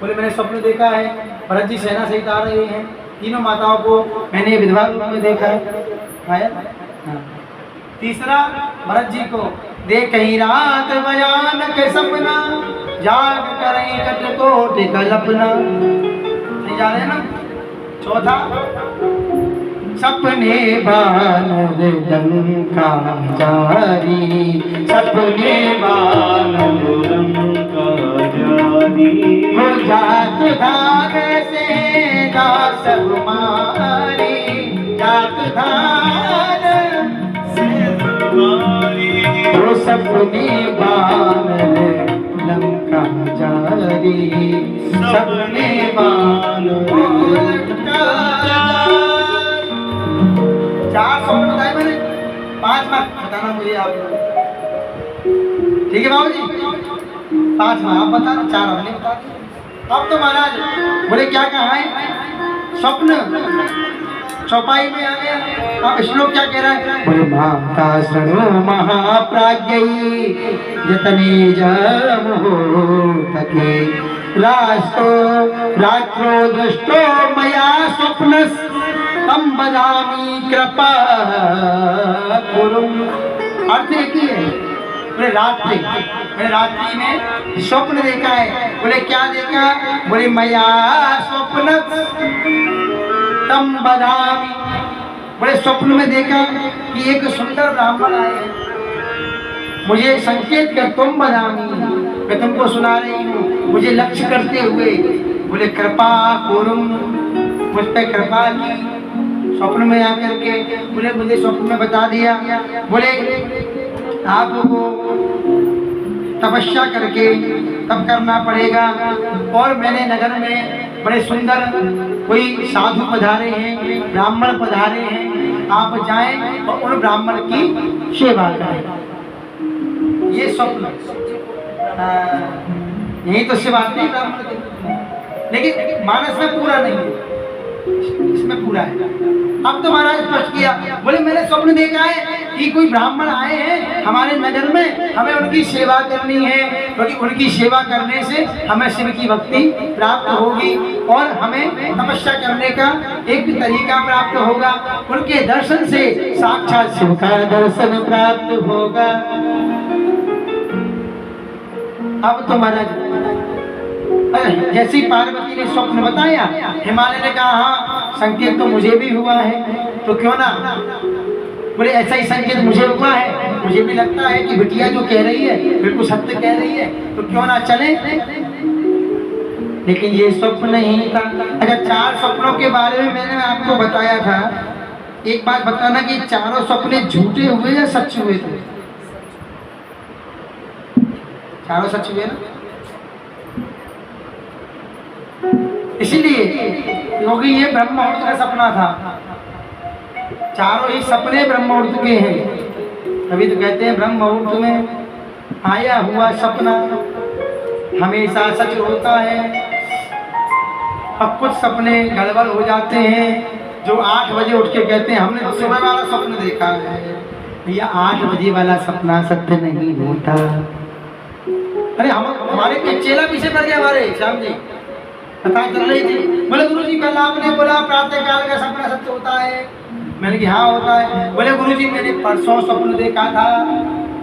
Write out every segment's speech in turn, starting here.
बोले मैंने स्वप्न देखा है भरत जी सेना सहित आ रहे हैं, तीनों माताओं को मैंने विधवा रूप में देखा है। आया? हाँ। तीसरा भरत जी को देख ही रात भयानक सपना, जाग कर कटकोट कल्पना। नहीं जा रहे ना? चौथा सपने बानर लंका जारी, सपने बानर लंका जारी। वो जात धार से दास हमारी, जात धार से हमारी। वो सपने बानर लंका जारी, सपने बानर लंका जारी। 4 स्वप्न बताए मैंने, 5 मत बताना मुझे आप। ठीक है बाबू जी, 5 आप बता, 4 हमने बता दिए। अब तो महाराज बोले क्या कहा है स्वप्न चौपाई में आ गया। अब श्लोक क्या कह रहा है? बोले माता शृणु महाप्राज्ञई यतने जमो तके, रात्रो दृष्टो मया स्वप्नस् तम बदामी कृपा कुरुम। अर्थ एक ही है। बोले रात्रि में स्वप्न देखा है। बोले क्या देखा? बोले मया स्वप्न तम बदामी। बोले स्वप्न में देखा कि एक सुंदर ब्राह्मण आए हैं, मुझे संकेत कर, तुम बदामी, मैं तुमको सुना रही हूँ, मुझे लक्ष्य करते हुए। बोले कृपा कुरुम, मुझ पर कृपा की। स्वप्न में आकर के बोले मुझे स्वप्न में बता दिया। बोले आपको तपस्या करके तब करना पड़ेगा। और मैंने नगर में बड़े सुंदर कोई साधु पधारे हैं, ब्राह्मण पधारे हैं, आप जाएं और उन ब्राह्मण की सेवा करें। ये स्वप्न यही तो सेवा नहीं ब्राह्मण की, लेकिन मानस में पूरा नहीं है, इसमें पूरा है। अब तो महाराज स्पष्ट किया। बोले मैंने स्वप्न देखा है कि कोई ब्राह्मण आए हैं हमारे नगर में, हमें उनकी सेवा करनी है, क्योंकि उनकी सेवा करने से हमें शिव की भक्ति प्राप्त होगी और हमें तपस्या करने का एक तरीका प्राप्त होगा। उनके दर्शन से साक्षात शिव का दर्शन प्राप्त होगा। अब तो महाराज जैसी पार्वती ने स्वप्न बताया, हिमालय ने कहा हाँ संकेत तो मुझे भी हुआ है, तो क्यों ना। बोले ऐसा ही संकेत मुझे हुआ है, मुझे भी लगता है कि बिटिया जो कह रही है बिल्कुल सत्य कह रही है, तो क्यों ना चले। लेकिन ये स्वप्न नहीं था। अच्छा 4 स्वप्नों के बारे में मैंने आपको बताया था। एक बात बताना कि चारों सपने झूठे हुए या सच हुए थे? चारों सच हुए ना? इसीलिए क्योंकि ये ब्रह्म मुहूर्त का सपना था। चारों ही सपने ब्रह्म मुहूर्त के हैं। तभी तो कहते हैं ब्रह्म मुहूर्त में आया हुआ सपना हमेशा सच होता है। अब कुछ सपने गड़बड़ हो जाते हैं, जो 8 बजे उठ के कहते हैं हमने सुबह वाला स्वप्न देखा है। भैया 8 बजे वाला सपना सत्य नहीं होता। अरे हमारे चेला पीछे पड़ गया, हमारे श्याम जी कथा चल रही थी। बोले गुरुजी कल आपने बोला प्रातः काल का सपना सत्य होता है। मैंने कहा हाँ होता है। बोले गुरुजी मैंने परसों स्वप्न देखा था।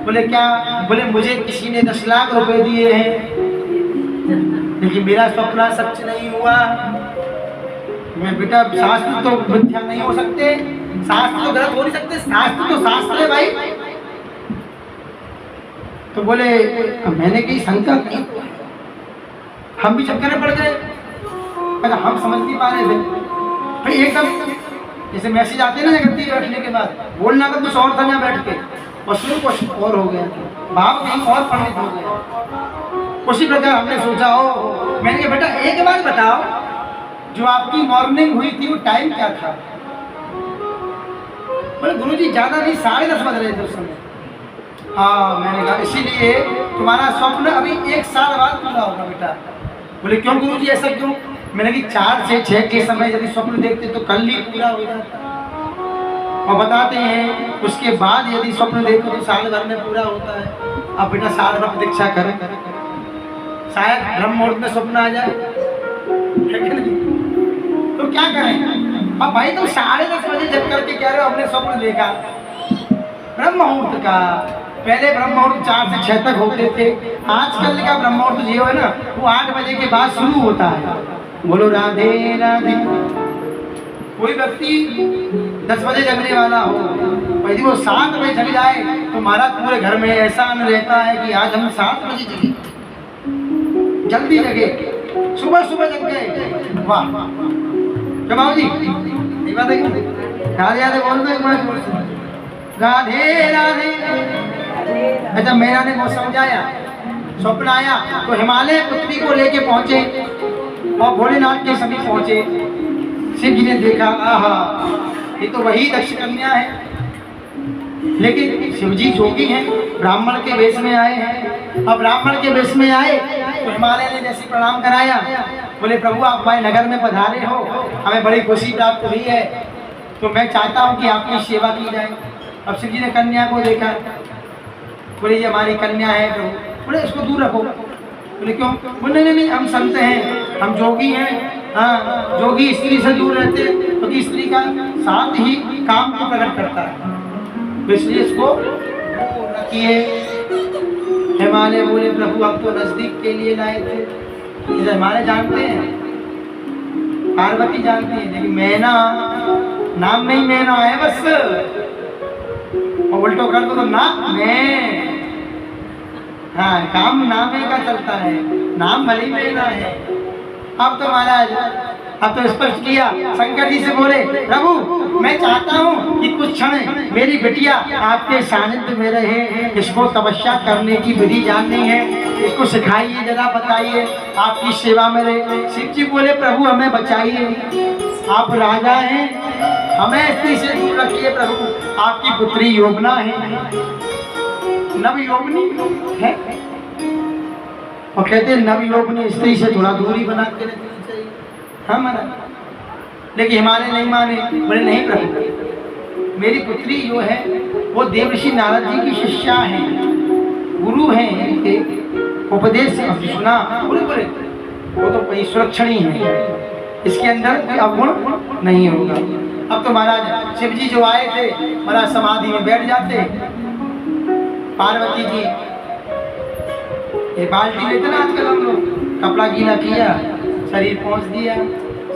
बोले क्या? बोले मुझे किसी ने 10 लाख रुपए दिए हैं, लेकिन मेरा स्वप्न सच नहीं हुआ। मैं बेटा शास्त्र तो मिथ्या नहीं हो सकते, शास्त्र तो गलत हो नहीं सकते, शास्त्र तो शास्त्र है भाई। तो बोले मैंने की शंका की, हम भी चक्कर में पड़ गए। अगर हम समझ नहीं पा रहे थे भाई, एकदम जैसे मैसेज आते हैं ना जगती बैठने के बाद, बोलना तो कुछ और था यहाँ बैठ के और शुरू कुछ और हो गया, भाव कहीं और पंडित हो गया। उसी प्रकार हमने सोचा हो, मैंने कहा बेटा एक बात बताओ, जो आपकी मॉर्निंग हुई थी वो टाइम क्या था? बोले गुरुजी ज्यादा नहीं 10:30 बज रहे थे उस समय। हाँ मैंने कहा इसीलिए तुम्हारा स्वप्न अभी 1 साल बाद पूरा होगा बेटा। बोले क्यों गुरुजी ऐसा क्यों? मैंने कि 4 से 6 के समय यदि स्वप्न देखते तो कल ही पूरा हो जाता। और बताते हैं उसके बाद यदि स्वप्न देखो तो साल भर में पूरा होता है। अब बेटा साल भर प्रतीक्षा करें, शायद ब्रह्म मुहूर्त में स्वप्न आ जाए। है कि नहीं? तो क्या करें अब भाई, तो 10:30 बजे जग करके कह रहे हो हमने स्वप्न देखा ब्रह्म मुहूर्त का। पहले ब्रह्म मुहूर्त 4 से 6 तक होते थे, आजकल का ब्रह्म मुहूर्त जो है ना वो 8 बजे के बाद शुरू होता है। बोलो राधे राधे। कोई व्यक्ति 10 बजे जगने वाला हो, यदि वो 7 बजे जग जाए तो महाराज पूरे घर में ऐसा आनंद रहता है कि आज हम 7 बजे जगे, जल्दी जगे, सुबह सुबह जग गए। वाह क्या बाबू जी, ये बात है राधे राधे बोल दो एक बार, राधे राधे। अच्छा मेरा ने वो समझाया, स्वप्न आया तो हिमालय पुत्री को लेके पहुंचे और भोलेनाथ के समीप पहुंचे। शिव जी ने देखा, आहा ये तो वही दक्ष कन्या है, लेकिन शिव जी जोगी हैं, ब्राह्मण के वेश में आए हैं। अब ब्राह्मण के वेश में आए तो हिमालय ने जैसे प्रणाम कराया, बोले प्रभु आप हमारे नगर में पधारे हो, हमें बड़ी खुशी प्राप्त हुई है, तो मैं चाहता हूँ कि आपकी सेवा की जाए। अब शिव जी ने कन्या को देखा, बोले ये हमारी कन्या है प्रभु। बोले इसको दूर रखो। बोले क्यों? बोले नहीं हम संत हैं, हम जोगी हैं। हाँ, जोगी स्त्री से दूर रहते हैं क्योंकि स्त्री का साथ ही काम को प्रकट करता है, तो इसलिए इसको रखिए। हिमालय बोले प्रभु आप तो नजदीक के लिए लाए थे, हिमालय जानते हैं, पार्वती जानती है, लेकिन मैना नाम में ही मैना है बस, और उल्टो कर दो तो ना मैं। हाँ काम नामे का चलता है, नाम भले ही मैना है। अब तो महाराज अब तो स्पष्ट किया, शंकर जी से बोले प्रभु मैं चाहता हूँ कि कुछ क्षण मेरी बिटिया आपके सानिध्य में रहे, इसको तपस्या करने की विधि जाननी है, इसको सिखाइए, जरा बताइए, आपकी सेवा में रहे। शिव जी बोले प्रभु हमें बचाइए, आप राजा हैं, हमें स्त्री से दूर रखिए प्रभु, आपकी पुत्री योगना है, नव योगनी है, और कहते हैं नव योगनी स्त्री से थोड़ा दूरी बना के रखनी चाहिए। हाँ महाराज, लेकिन हिमालय नहीं माने, बोले नहीं प्रभु मेरी पुत्री जो है वो देवर्षि नारद जी की शिष्या है, गुरु हैं इनके, उपदेश सुना। बोले बोले वो तो सुरक्षणी है, इसके अंदर कोई अवगुण नहीं होगा। अब तो महाराज शिव जी जो आए थे महाराज समाधि में बैठ जाते, पार्वती जी ये बाल्टी लेते ना आजकल हम लोग, कपड़ा गीला किया, शरीर पहुंच दिया,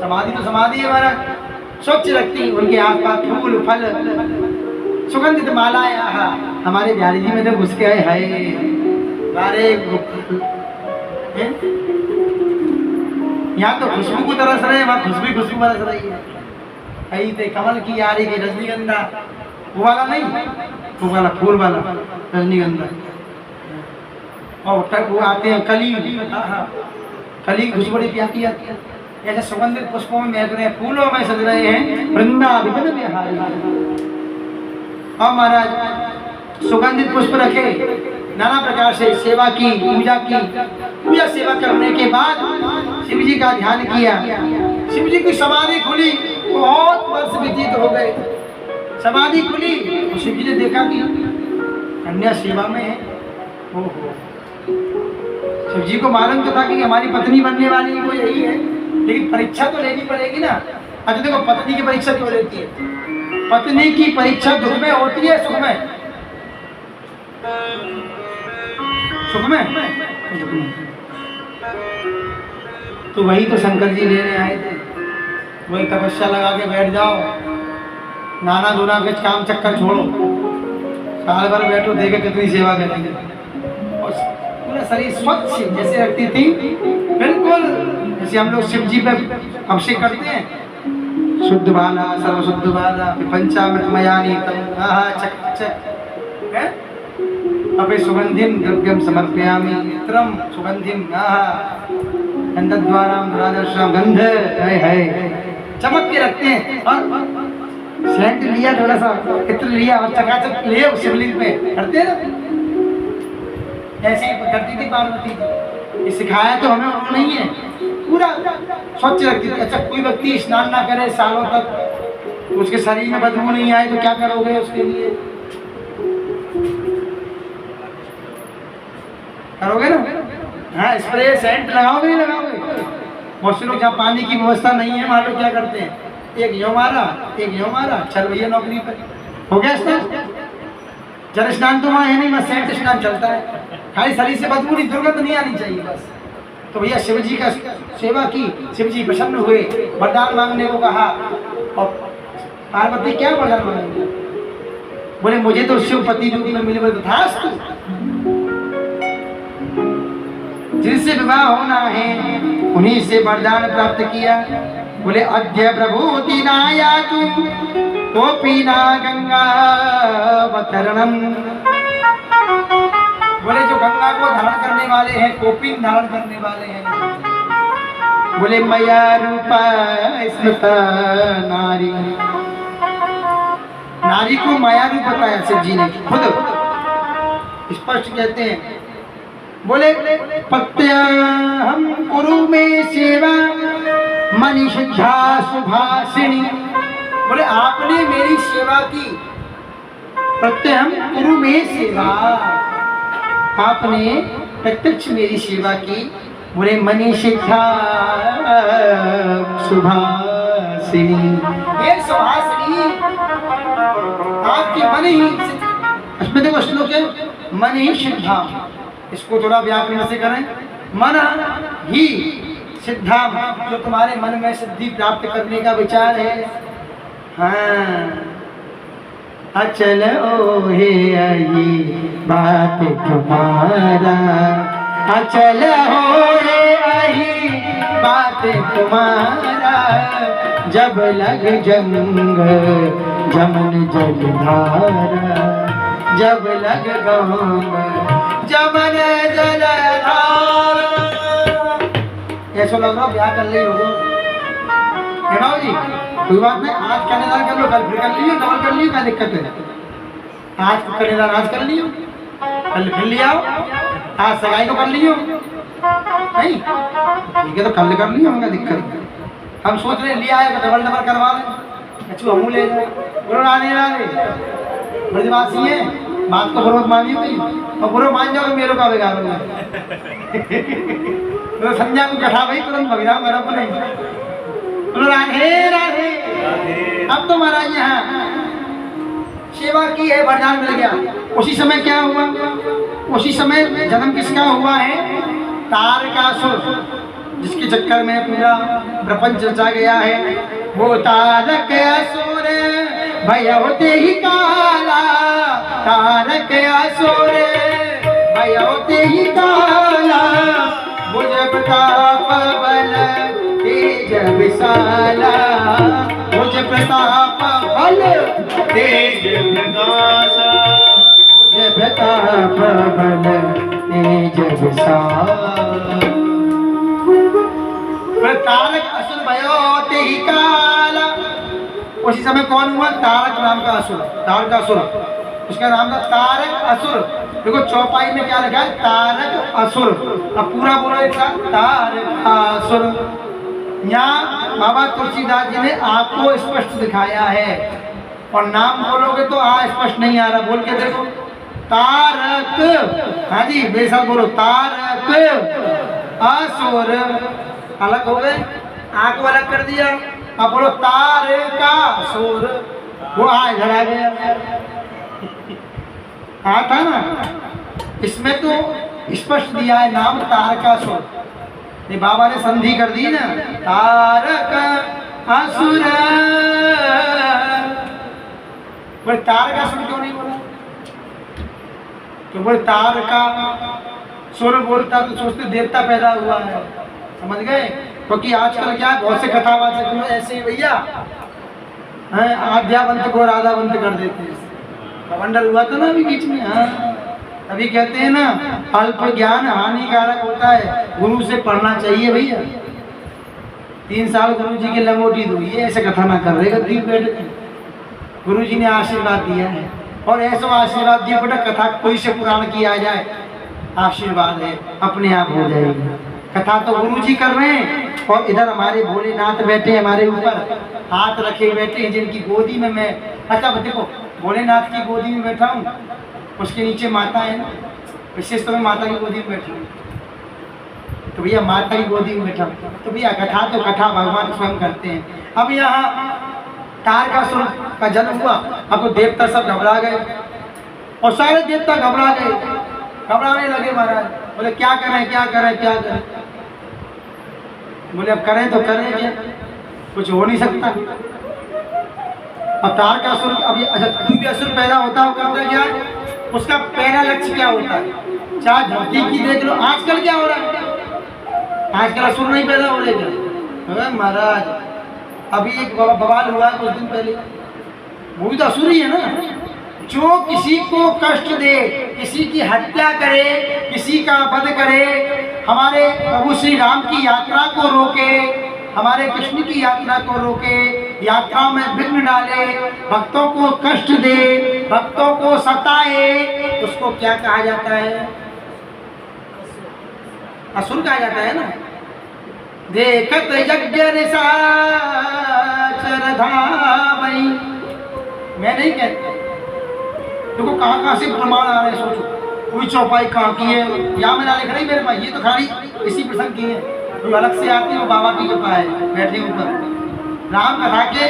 समाधि तो समाधि है महाराज, स्वच्छ रखती, उनके आसपास फूल फल सुगंधित मालाएं। हमारे बिहारी जी में तो घुस के आए हाय, यहाँ तो खुशबू को तरस रहे, वहाँ खुशबू बरस रही है। कहीं तो कमल की आ रही है, रजनीगंधा वो वाला नहीं, वो वाला फूल वाला रजनीगंधा, और तक वो आते हैं कली, कली खुशबू बड़ी प्यारी आती है, ऐसे सुगंधित पुष्पों में महक रहे हैं, फूलों में सज रहे हैं वृंदावन बिहारी। और महाराज सुगंधित पुष्प रखे, नाना प्रकार से सेवा की, पूजा सेवा करने के बाद शिव जी का ध्यान किया। शिव जी की समाधि खुली, बहुत वर्ष व्यतीत हो गए, समाधि खुली तो शिव जी ने देखा कि कन्या सेवा में है। ओहो, शिव जी को मालूम तो था कि हमारी पत्नी बनने वाली वो यही है, लेकिन परीक्षा तो लेनी पड़ेगी ना। अच्छा देखो पत्नी की परीक्षा क्यों लेती है? पत्नी की परीक्षा दुख में होती है सुख में? सुख में। तो वही तो शंकर जी लेने आए थे, वही तपस्या लगा के बैठ जाओ, नाना दूना के काम चक्कर छोड़ो, साल भर बैठो, देखे कितनी सेवा करेंगे, और पूरा शरीर स्वच्छ जैसे रखती थी, बिल्कुल जैसे हम लोग शिव जी पे अभिषेक करते हैं, शुद्ध बाला सर्व शुद्ध बाला पंचामृत मयानी चक है, अभी सुगंधिम द्रव्यम समर्पयामि इत्रम सुगंधिम गंधद्वाराम राजर्षाम गंध है चमक के रखते हैं। और सेंट लिया, थोड़ा सा इत्र लिया और चकाचक लिए शिवलिंग पे करते ना, ऐसे ही करती थी पार्वती जी। ये सिखाया तो हमें उन्होंने नहीं है, पूरा स्वच्छ रखती थी। अच्छा कोई व्यक्ति स्नान ना करे सालों तक, उसके शरीर में बदबू नहीं आए तो क्या करोगे उसके लिए? करोगे ना? हाँ स्प्रे सेंट लगाओगे नहीं लगाओगे? बहुत से लोग जहाँ पानी की व्यवस्था नहीं है वहाँ लोग क्या करते हैं, एक यो मारा एक यो मारा, चल भैया नौकरी पर, हो गया स्नान। जल स्नान तो वहाँ है नहीं, बस सेंट स्नान चलता है, खाली शरीर से बदबू नहीं, दुर्गंध नहीं आनी चाहिए बस। तो भैया शिव जी का सेवा की, शिव जी प्रसन्न हुए, वरदान मांगने को कहा। और पार्वती क्या वरदान मांगेंगे, बोले मुझे तो शिव पति रूप में मिले, बोले तथास्तु, जिनसे विवाह होना है उन्हीं से वरदान प्राप्त किया। बोले अद्य प्रभूति नायातु कोपी ना गंगावतरणम, बोले जो गंगा को धारण करने वाले हैं, कोपी धारण करने वाले हैं। बोले मया रूपा स्मृता नारी, नारी को माया रूप बताया शिव जी ने खुद स्पष्ट कहते हैं। बोले पत्याहम कुरु में सेवा मनीषिद्धा सुभाषिणी, बोले आपने मेरी सेवा की, प्रत्यहम कुरु में सेवा, आपने प्रत्यक्ष मेरी सेवा की। बोले मनीषिद्धा सुभाषिणी, ये सुभाषिनी आपके मन ही, इसमें देखो श्लोक है मन ही सिद्धा, इसको थोड़ा व्याकरण से करें, मन ही सिद्धा, जो तुम्हारे मन में सिद्धि प्राप्त करने का विचार है। हाँ अचल ओ हे आई बात तुम्हारा, अचल हो रे आई बात तुम्हारा, जब लग जंग जमन जलधारा, जब लग गंग जमन जलधारा। ऐसा लग रहा ब्याह कर ली होगा बाबू जी, कोई बात नहीं, आज कन्यादान कर लो, कल फिर कर लियो, डबल कर लियो, क्या दिक्कत है। आज कन्यादान आज कर लियो, कल फिर ले आओ, आज सगाई को कर लियो, नहीं ठीक है तो कल कर लियो, हमें दिक्कत है। हम सोच रहे लिया है तो डबल डबल करवा लें, अच्छी हमू ले जाए, बोलो राधे राधे, ब्रजवासी है, बात को बरोबर मानिए भाई, और बुरो मान जाओ तो मेरे का बिगाड़ होगा। तो समझा को कथा भाई तुरंत भगना मेरा को नहीं, बोलो राधे राधे। अब तो महाराज यहाँ सेवा की है, वरदान मिल गया। उसी समय क्या हुआ, उसी समय जन्म किसका हुआ है, तारकासुर, जिसके चक्कर में पूरा प्रपंच रचा गया है। वो तारक असुर भय होते ही काला, तारक असुर भय होते ही काला, भुज प्रताप बल तेज विशाला, भुज प्रताप बल तेज प्रकाशा, भुज प्रताप बल तेज विशाला। तारक असुर भयो ते ही काला, उसी समय कौन हुआ, तारक नाम का असुर, तारक असुर, उसका नाम था तारक असुर। देखो चौपाई में क्या लिखा है, तारक असुर। अब पूरा बोलो एक साथ, तारक असुर। यहाँ बाबा तुलसीदास जी ने आपको स्पष्ट दिखाया है, और नाम बोलोगे तो स्पष्ट नहीं आ रहा, बोल के देखो, तारक, हाँ जी बेशक बोलो, तारक असुर, अलग हो गए, आंख को अलग कर दिया। अब बोलो तारकासुर, वो इधर आ गया, था ना, इसमें तो स्पष्ट दिया है नाम तारकासुर, ये बाबा ने संधि कर दी ना, तारक असुर। बोले तारकासुर क्यों नहीं बोला, तो बोले तारका सुर बोलता तो सोचते देवता पैदा हुआ है, समझ गए। क्योंकि आजकल क्या बहुत से कथावाचक लोग ऐसे ही भैया आध्यावंत को राधावंत कर देते हैं, कमंडल हुआ था ना अभी बीच में। हाँ अभी कहते हैं ना अल्प ज्ञान हानिकारक होता है, गुरु से पढ़ना चाहिए भैया। 3 साल गुरु जी की लंगोटी दो, ये ऐसे कथा ना कर रहे गद्दी बैठ के, गुरु जी ने आशीर्वाद दिया है, और ऐसा आशीर्वाद दिया बेटा कथा कोई से पुराण किया जाए, आशीर्वाद है अपने आप हो जाएगी। कथा तो गुरु जी कर रहे हैं, और इधर हमारे भोलेनाथ बैठे हमारे ऊपर हाथ रखे बैठे हैं, जिनकी गोदी में मैं, अच्छा देखो भोलेनाथ की गोदी में बैठा हूँ, उसके नीचे माता है ना, विशेष तो मैं माता की गोदी में बैठा हूँ। तो भैया माता की गोदी में बैठा, तो भैया कथा तो कथा भगवान स्वयं करते हैं। अब यहाँ तारकासुर का जन्म हुआ, अब तो देवता सब घबरा गए और सारे देवता घबरा गए, घबराने लगे महाराज। बोले क्या करें क्या करें क्या करें। बोले अब करें तो करें क्या, कुछ हो नहीं सकता। अब तारकासुर अब अच्छा कोई भी असुर पैदा होता हो करता क्या है, उसका पहला लक्ष्य क्या होता है। चाहे धरती की देख लो, आजकल क्या हो रहा है, आजकल असुर नहीं पैदा हो रहे क्या महाराज। अभी एक बवाल हुआ है कुछ दिन पहले, वो भी तो असुर ही है ना। जो किसी को कष्ट दे, किसी की हत्या करे, किसी का वध करे, हमारे प्रभु श्री राम की यात्रा को रोके, हमारे कृष्ण की यात्रा को रोके, यात्रा में विघ्न डाले, भक्तों को कष्ट दे, भक्तों को सताए, उसको क्या कहा जाता है, असुर कहा जाता है ना। देखत यज्ञ निशाचर धामई, मैं नहीं कहता। देखो कहाँ से प्रमाण आ रहे हैं, सोचो। कोई चौपाई कहाँ की है, यहाँ में ना लिख रही मेरे भाई, ये तो खाली इसी प्रसंग की है। जो अलग से आती है वो बाबा की कृपा है, बैठे ऊपर। राम कथा के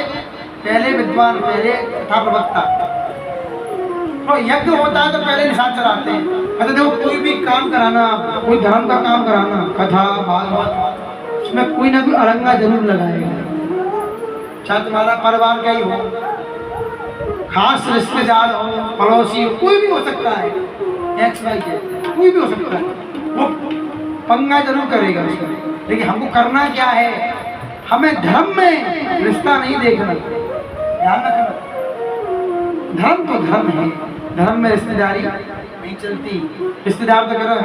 पहले विद्वान, पहले कथा प्रवक्ता। तो यज्ञ होता है तो पहले निशाचर आते हैं। अच्छा देखो कोई भी काम कराना, कोई धर्म का काम कराना, कथा भागवत, उसमें कोई ना कोई अड़ंगा जरूर लगाएगा। चाहे तुम्हारा परिवार का ही हो, खास रिश्तेदार हो, पड़ोसी हो, कोई भी हो सकता है, एक्स वाई जेड कोई भी हो सकता है, वो पंगा जरूर करेगा उसका। लेकिन हमको करना क्या है, हमें धर्म में रिश्ता नहीं देखना, ध्यान रखना। धर्म तो धर्म है, धर्म में रिश्तेदारी नहीं चलती। रिश्तेदार तो करो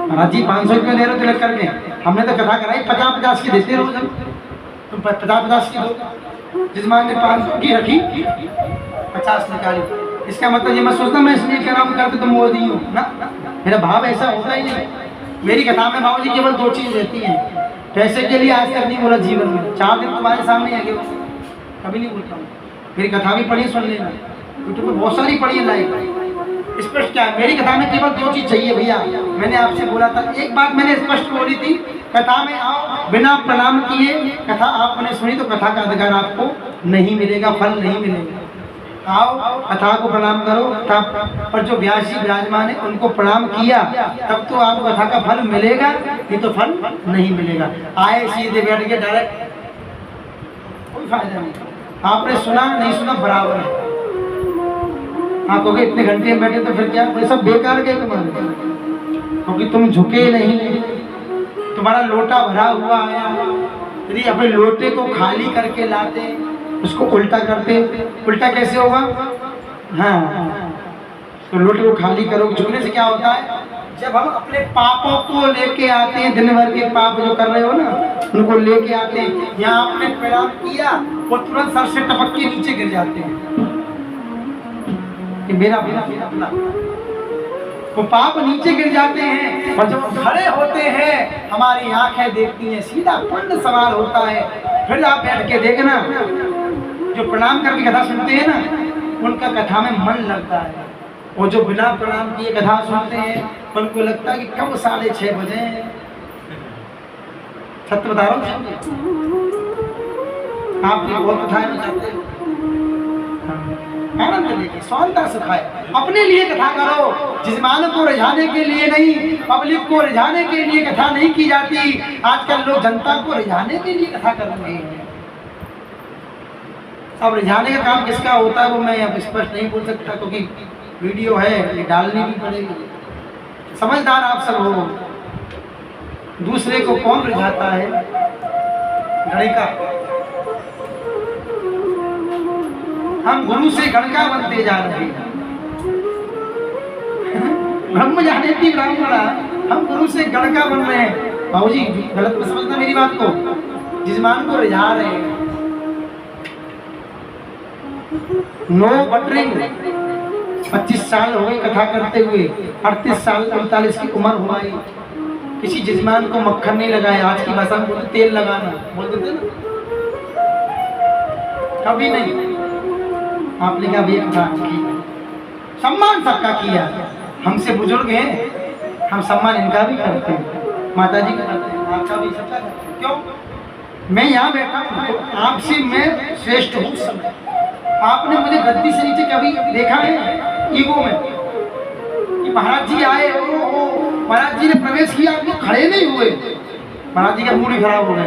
महाराज जी 500 रुपये दे रहे हो तिलक करके, हमने तो कथा कराई 50-50 की देते रोज हम, तुम 50-50 की दो। जिस मान ने 500 की रखी 50 निकाली, इसका मतलब ये मत सोचना मैं इसलिए कह रहा हूँ करते तो मोदी हूँ ना, मेरा भाव ऐसा होता ही नहीं। मेरी कथा में बाबू जी केवल 2 चीज़ रहती हैं, पैसे के लिए आज तक नहीं बोला जीवन में, 4 दिन तुम्हारे सामने आगे कभी नहीं बोलता हूँ। मेरी कथा भी पढ़ी, सुन लेना, यूट्यूब पर बहुत सारी पढ़ी है लाइव। स्पष्ट क्या है, मेरी कथा में केवल 2 चीज़ चाहिए भैया। मैंने आपसे बोला था, एक बात मैंने स्पष्ट बोली थी, कथा में आओ बिना प्रणाम किए, कथा आपने सुनी तो कथा का अधिकार आपको नहीं मिलेगा, फल नहीं मिलेगा। आओ कथा को प्रणाम करो, कथा पर जो व्यास जी विराजमान है उनको प्रणाम किया, तब तो आपको कथा का फल मिलेगा, नहीं तो फल नहीं मिलेगा। आए सीधे बैठ के डायरेक्ट कोई फायदा नहीं। आपने सुना नहीं सुना बराबर है। हाँ क्योंकि इतने घंटे बैठे तो फिर क्या, ये सब बेकार के तुम्हारे, क्योंकि तुम झुके नहीं, तुम्हारा लोटा भरा हुआ आया। यदि अपने लोटे को खाली करके लाते, उसको उल्टा करते, उल्टा कैसे होगा, हाँ तो लोटे को खाली करो। झुकने से क्या होता है, जब हम अपने पापों को लेके आते हैं, दिन भर के पाप जो कर रहे हो ना, उनको लेके आते हैं, यहाँ आपने प्रणाम किया, वो तुरंत सर से टपक के नीचे गिर जाते हैं कि मेरा मेरा मेरा अपना, वो पाप नीचे गिर जाते हैं। और जब खड़े होते हैं, हमारी आंखें देखती हैं, सीधा पुण्य सवाल होता है। फिर आप बैठ के देखना, जो प्रणाम करके कथा सुनते हैं ना, उनका कथा में मन लगता है। और जो बिना प्रणाम किए कथा सुनते हैं, उनको लगता है कि कब 6:30 बजे। सत्य बता रहा हूँ, आपकी बहुत कथा है, आनंद लेके स्वांता सुखाए। अपने लिए कथा करो, जिस्मान को रिझाने के लिए नहीं, पब्लिक को रिझाने के लिए कथा नहीं की जाती। आजकल लोग जनता को रिझाने के लिए कथा कर रहे हैं। अब रिझाने का काम किसका होता है वो मैं अब स्पष्ट नहीं बोल सकता, क्योंकि वीडियो है, ये डालनी भी पड़ेगी। समझदार आप सब हो। दूसरे को कौन रिझाता है, गणिका। हम गुरु से गणका बनते जा रहे हैं। ब्रह्म जाने की ब्राह्मणा, हम गुरु से गणका बन रहे हैं। बाबू जी गलत मत समझना मेरी बात को, जिस्मान को रिझा रहे हैं। No buttering. 25 साल हो गए कथा करते हुए, 38 साल 39 की उम्र हुई, किसी जिस्मान को मक्खन नहीं लगाया। आज की भाषा में बोलते तेल लगाना, बोल देते ना, कभी नहीं। आपने क्या भी कथा की, सम्मान सबका किया। हमसे बुजुर्ग हैं, हम सम्मान इनका भी करते हैं। माता जी का करते हैं, आपका भी सबका करते हैं। क्यों? मैं यहाँ बैठा हूँ तो आपसे मैं श्रेष्ठ हूँ समय। आपने मुझे गद्दी से नीचे कभी देखा है ईगो में कि महाराज जी आए, ओ महाराज जी ने प्रवेश किया, आप खड़े नहीं हुए, महाराज जी का मूड ही खराब हो गया।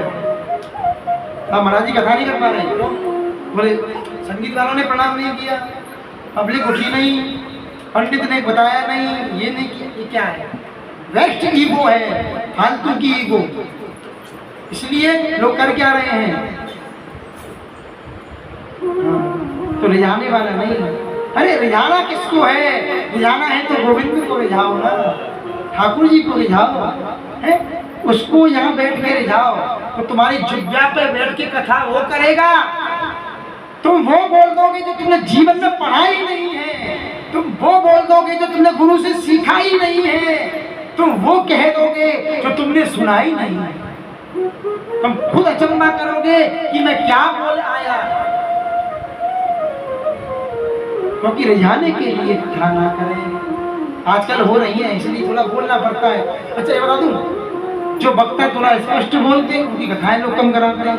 अब महाराज जी कथा नहीं कर पा रहे, बोले संगीत वालों ने प्रणाम नहीं किया, पब्लिक उठी नहीं, पंडित ने बताया नहीं, ये नहीं किया, ये क्या है? वेस्ट ईगो है, फालतू की ईगो। इसलिए लोग कर क्या रहे हैं? तो रिझाने वाला नहीं है। अरे रिझाना किसको है? रिझाना है तो गोविंद को रिझाओ ना, ठाकुर जी को रिझाओ है, उसको यहाँ बैठ के रिझाओ। तो तुम्हारी जुब्बा पे बैठ के कथा वो करेगा, तुम वो बोल दोगे जो तुमने जीवन में पढ़ा ही नहीं है, तुम वो बोल दोगे जो तुमने गुरु से सीखा ही नहीं है, तुम वो कह दोगे जो तुमने सुना ही नहीं है। तुम खुद अचंबा करोगे कि मैं क्या बोल आया। क्योंकि रिझाने के लिए कथा ना करें। आजकल हो रही है इसलिए थोड़ा बोलना पड़ता है। अच्छा ये बता दूं, जो वक्ता थोड़ा स्पष्ट बोलते हैं उनकी कथाएं लोग कम कराते हैं।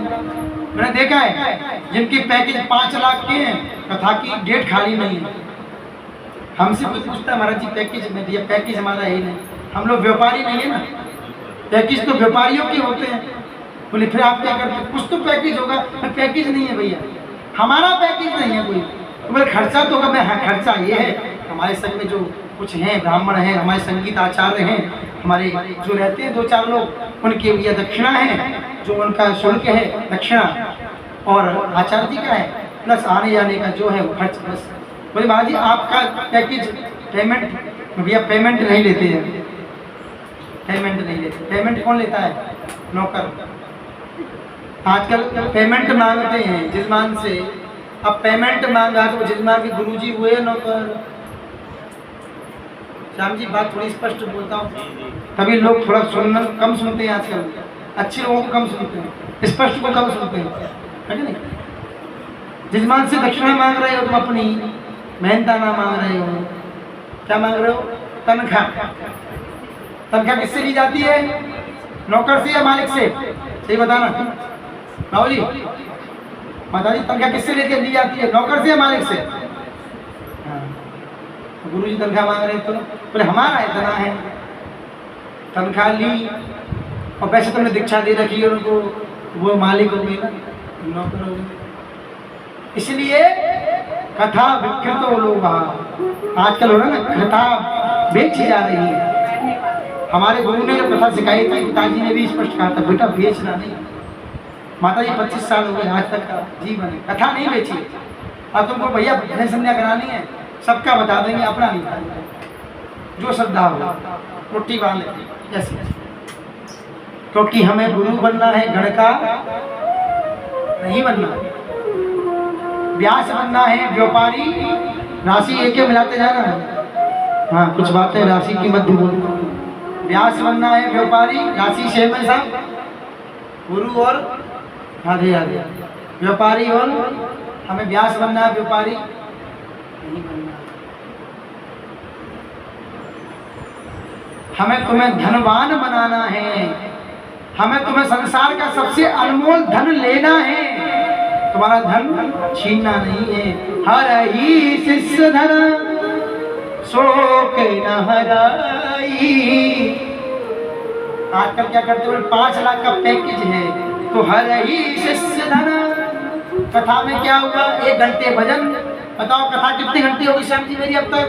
मैंने देखा है जिनके पैकेज 5 लाख के हैं, कथा की डेट खाली नहीं है। हमसे कोई पूछता है महाराज जी पैकेज में दिया, पैकेज हमारा है ही नहीं, हम लोग व्यापारी नहीं है ना, पैकेज तो व्यापारियों के होते हैं। बोले फिर आप क्या करते? कुछ तो पैकेज होगा। पैकेज नहीं है भैया, हमारा पैकेज नहीं है कोई। तो बोले खर्चा तो होगा। मैं हाँ, खर्चा ये है, हमारे संग में जो कुछ हैं ब्राह्मण हैं, हमारे संगीत आचार्य हैं, हमारे जो रहते हैं 2-4 लोग, उनके लिए दक्षिणा है, जो उनका शुल्क है दक्षिणा, और आचार्य जी का है, प्लस आने जाने का जो है वो खर्च बस। बोले महाराज जी आपका पैकेज पेमेंट, भैया पेमेंट नहीं लेते हैं, पेमेंट नहीं लेते। पेमेंट कौन लेता है? नौकर। आजकल पेमेंट मांगते हैं जजमान से। अब पेमेंट मांगा तो जजमान के गुरुजी हुए नौकर। श्याम जी बात थोड़ी स्पष्ट बोलता हूँ, तभी लोग थोड़ा सुनना कम सुनते हैं आजकल। अच्छे लोगों को कम सुनते हैं, स्पष्ट को कम सुनते हैं, है नहीं? जजमान से दक्षिणा मांग रहे हो तुम, अपनी मेहनता ना मांग रहे हो। क्या मांग रहे हो? तनख्वाह। तनख्वाह किससे ली जाती है? नौकर से या मालिक से? सही बताना राहुल जी, माता जी तनख्वाह किससे लेके ली जाती है? नौकर से या मालिक से? गुरु जी तनख्वाह मांग रहे तो बोले हमारा इतना है, तनख्वाह ली, और पैसे तुमने दीक्षा दे रखी है उनको, वो मालिक हो गए ना, नौकर हो गए। इसलिए कथा विकृत लोग आजकल हो रहा ना, कथा बेची जा रही है। हमारे गुरु ने जब कथा सिखाई थी, पिताजी ने भी स्पष्ट कहा था बेटा बेचना नहीं। माता जी 25 साल हो गए आज तक का जीवन है, कथा नहीं बेची। अब तुमको भैया भजन संध्या करानी है, सबका बता देंगे, अपना नहीं बताएंगे। जो श्रद्धा हो मुट्ठी बांध लेते जैसे, क्योंकि हमें गुरु बनना है, गण का नहीं बनना है, व्यास बनना है, व्यापारी। राशि एक मिलाते जाना है। हाँ कुछ बातें राशि की मध्य बोल। व्यास बनना है, व्यापारी, राशि से में सब गुरु और आधे आधे व्यापारी, और हमें व्यास बनना है, व्यापारी नहीं बनना। हमें तुम्हें धनवान बनाना है, हमें तुम्हें संसार का सबसे अनमोल धन लेना है, तुम्हारा धन छीनना नहीं है। हर ही शिष्य धन सो के न हराई। आजकल क्या करते हो? 5 लाख का पैकेज है तो हर ही शिष्य धन। कथा में क्या हुआ? 1 घंटे भजन। बताओ कथा कितने घंटे होगी श्याम जी मेरी अब तक?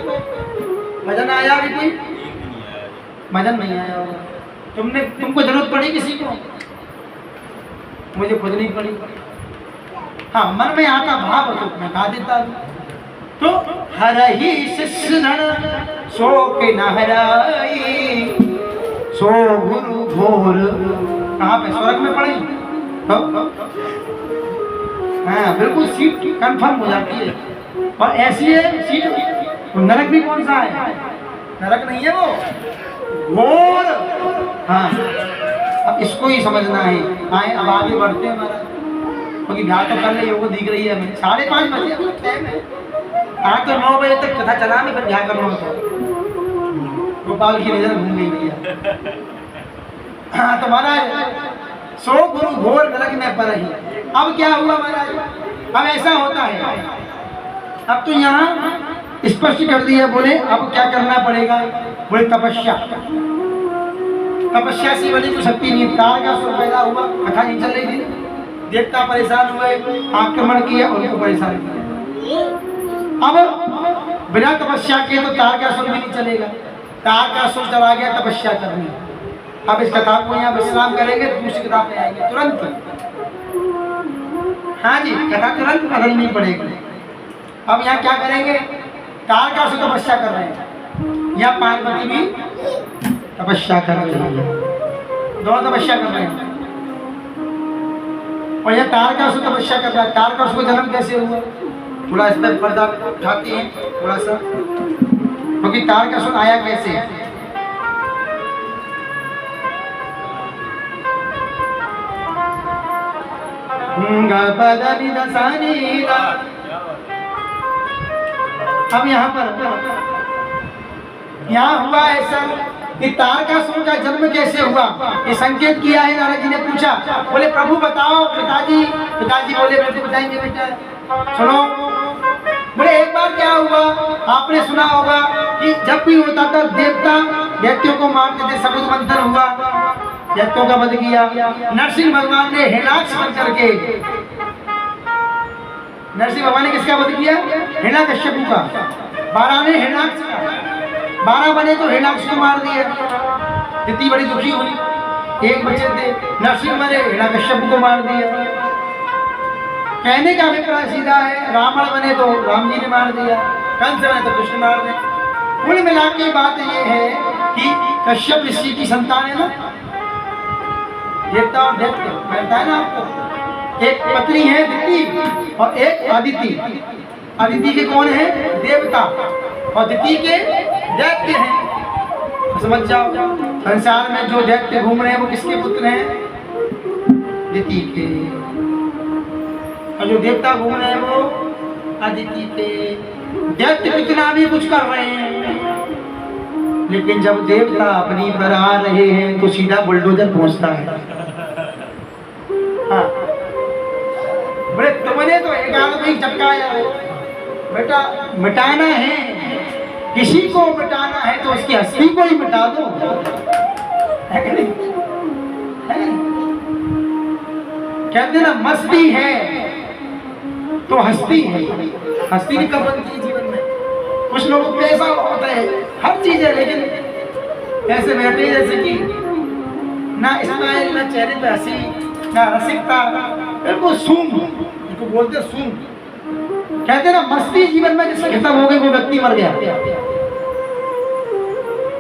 भजन आया कि कोई? भजन नहीं आया होगा। तुमको जरूरत पड़ी किसी को? मुझे खुद नहीं पड़ी। हाँ मन में आता भाव तो मैं गा देता हूँ। तो हर ही शिष्य धन सो के न हराई, सो गुरु घोर। कहाँ पे? स्वर्ग में पड़ी। हाँ बिल्कुल सीट कंफर्म हो जाती है। और ऐसी है सीट, नरक भी कौन सा है? नरक नहीं है वो, घोर। हाँ अब इसको ही समझना है। आए अब आगे बढ़ते हैं महाराज, क्योंकि ब्याह तो कर रही होगी, दिख रही है हमें 5:30 बजे अभी टाइम है। आज तो 9 बजे तक कथा चला नहीं, फिर ब्याह करना होता। गोपाल की नजर घूम गई भैया। हाँ तो महाराज सो गुरु घोर नरक में पर ही। अब क्या हुआ महाराज, अब ऐसा होता है, अब तो यहाँ स्पष्ट कर दिया। बोले अब क्या करना पड़ेगा, बोले तपस्या। तपस्या से बड़ी तो शक्ति नहीं। तार का सुर पैदा हुआ, कथा नहीं चल रही थी, देवता परेशान हुए, आक्रमण किया, उनको परेशान किया। अब बिना तपस्या के तो तार का सुर भी नहीं चलेगा। तार का सुर चला गया, तपस्या करनी। अब इस कथा को यहाँ विश्राम करेंगे, दूसरी किताब में आएंगे तुरंत। हाँ जी, कथा तुरंत बदलनी पड़ेगी। अब यहाँ क्या करेंगे, तार का सुर तपस्या कर रहे हैं, यहाँ पार्वती भी तपस्या कर रही है, दोनों तपस्या कर रहे हैं। और यह तारकासुर तपस्या कर रहा है। तारकासुर का जन्म कैसे हुआ, थोड़ा इस पर पर्दा उठाते हैं थोड़ा सा, क्योंकि तारकासुर आया कैसे। अब यहाँ हुआ ऐसा कि तारकासुर का जन्म कैसे हुआ, ये संकेत किया है। नारद जी ने पूछा, बोले प्रभु बताओ। पिताजी बोले बिल्कुल बताएंगे बेटा, सुनो। बोले एक बार क्या हुआ, आपने सुना होगा कि जब भी होता था देवता दैत्यों को मारते थे, समुद्र मंथन हुआ, दैत्यों का वध किया। नरसिंह भगवान ने हिरण्याक्ष बन करके, नरसिंह भगवान ने किसका वध किया, हिरण्याकश्यपु का। 12 ने हिरण्याक्ष का, 12 बने तो हिरण्याक्ष को मार दिया। इतनी बड़ी दुखी हुई, एक बचे थे, नरसिंह मरे, हिरण्याकश्यप को मार दिया। कहने का अभिप्राय सीधा है, रावण बने तो राम जी ने मार दिया, कंस बने तो कृष्ण मार दिया। कुल मिला के बात ये है कि कश्यप ऋषि की संतान है ना, देवता और दैत्य कहता है ना आपको। एक पत्नी है दिति और एक अदिति। अदिति के कौन है, देवता, और दिति के दैत्य हैं। समझ जाओ, संसार में जो दैत्य घूम रहे हैं वो किसके पुत्र हैं, दिति के। और जो देवता घूम रहे हैं वो अदिति के। दैत्य कितना भी कुछ कर रहे हैं, लेकिन जब देवता अपनी पर आ रहे हैं तो सीधा बुलडोजर पहुंचता है। हाँ, बोले तुमने तो एक आदमी चटकाया है बेटा, मिटाना है, किसी को मिटाना है तो उसकी हस्ती को ही मिटा दो, है कि नहीं? कहते ना मस्ती है तो हस्ती है। हस्ती भी कब बनती है जीवन में। कुछ लोगों को पैसा होता है, हर चीज है, लेकिन ऐसे बैठे जैसे कि ना स्माइल, ना चेहरे पे हंसी, ना रसिकता, बिल्कुल सूंघ, इनको बोलते सूंघ। कहते ना मस्ती जीवन में जिससे खत्म हो गई वो व्यक्ति मर गया,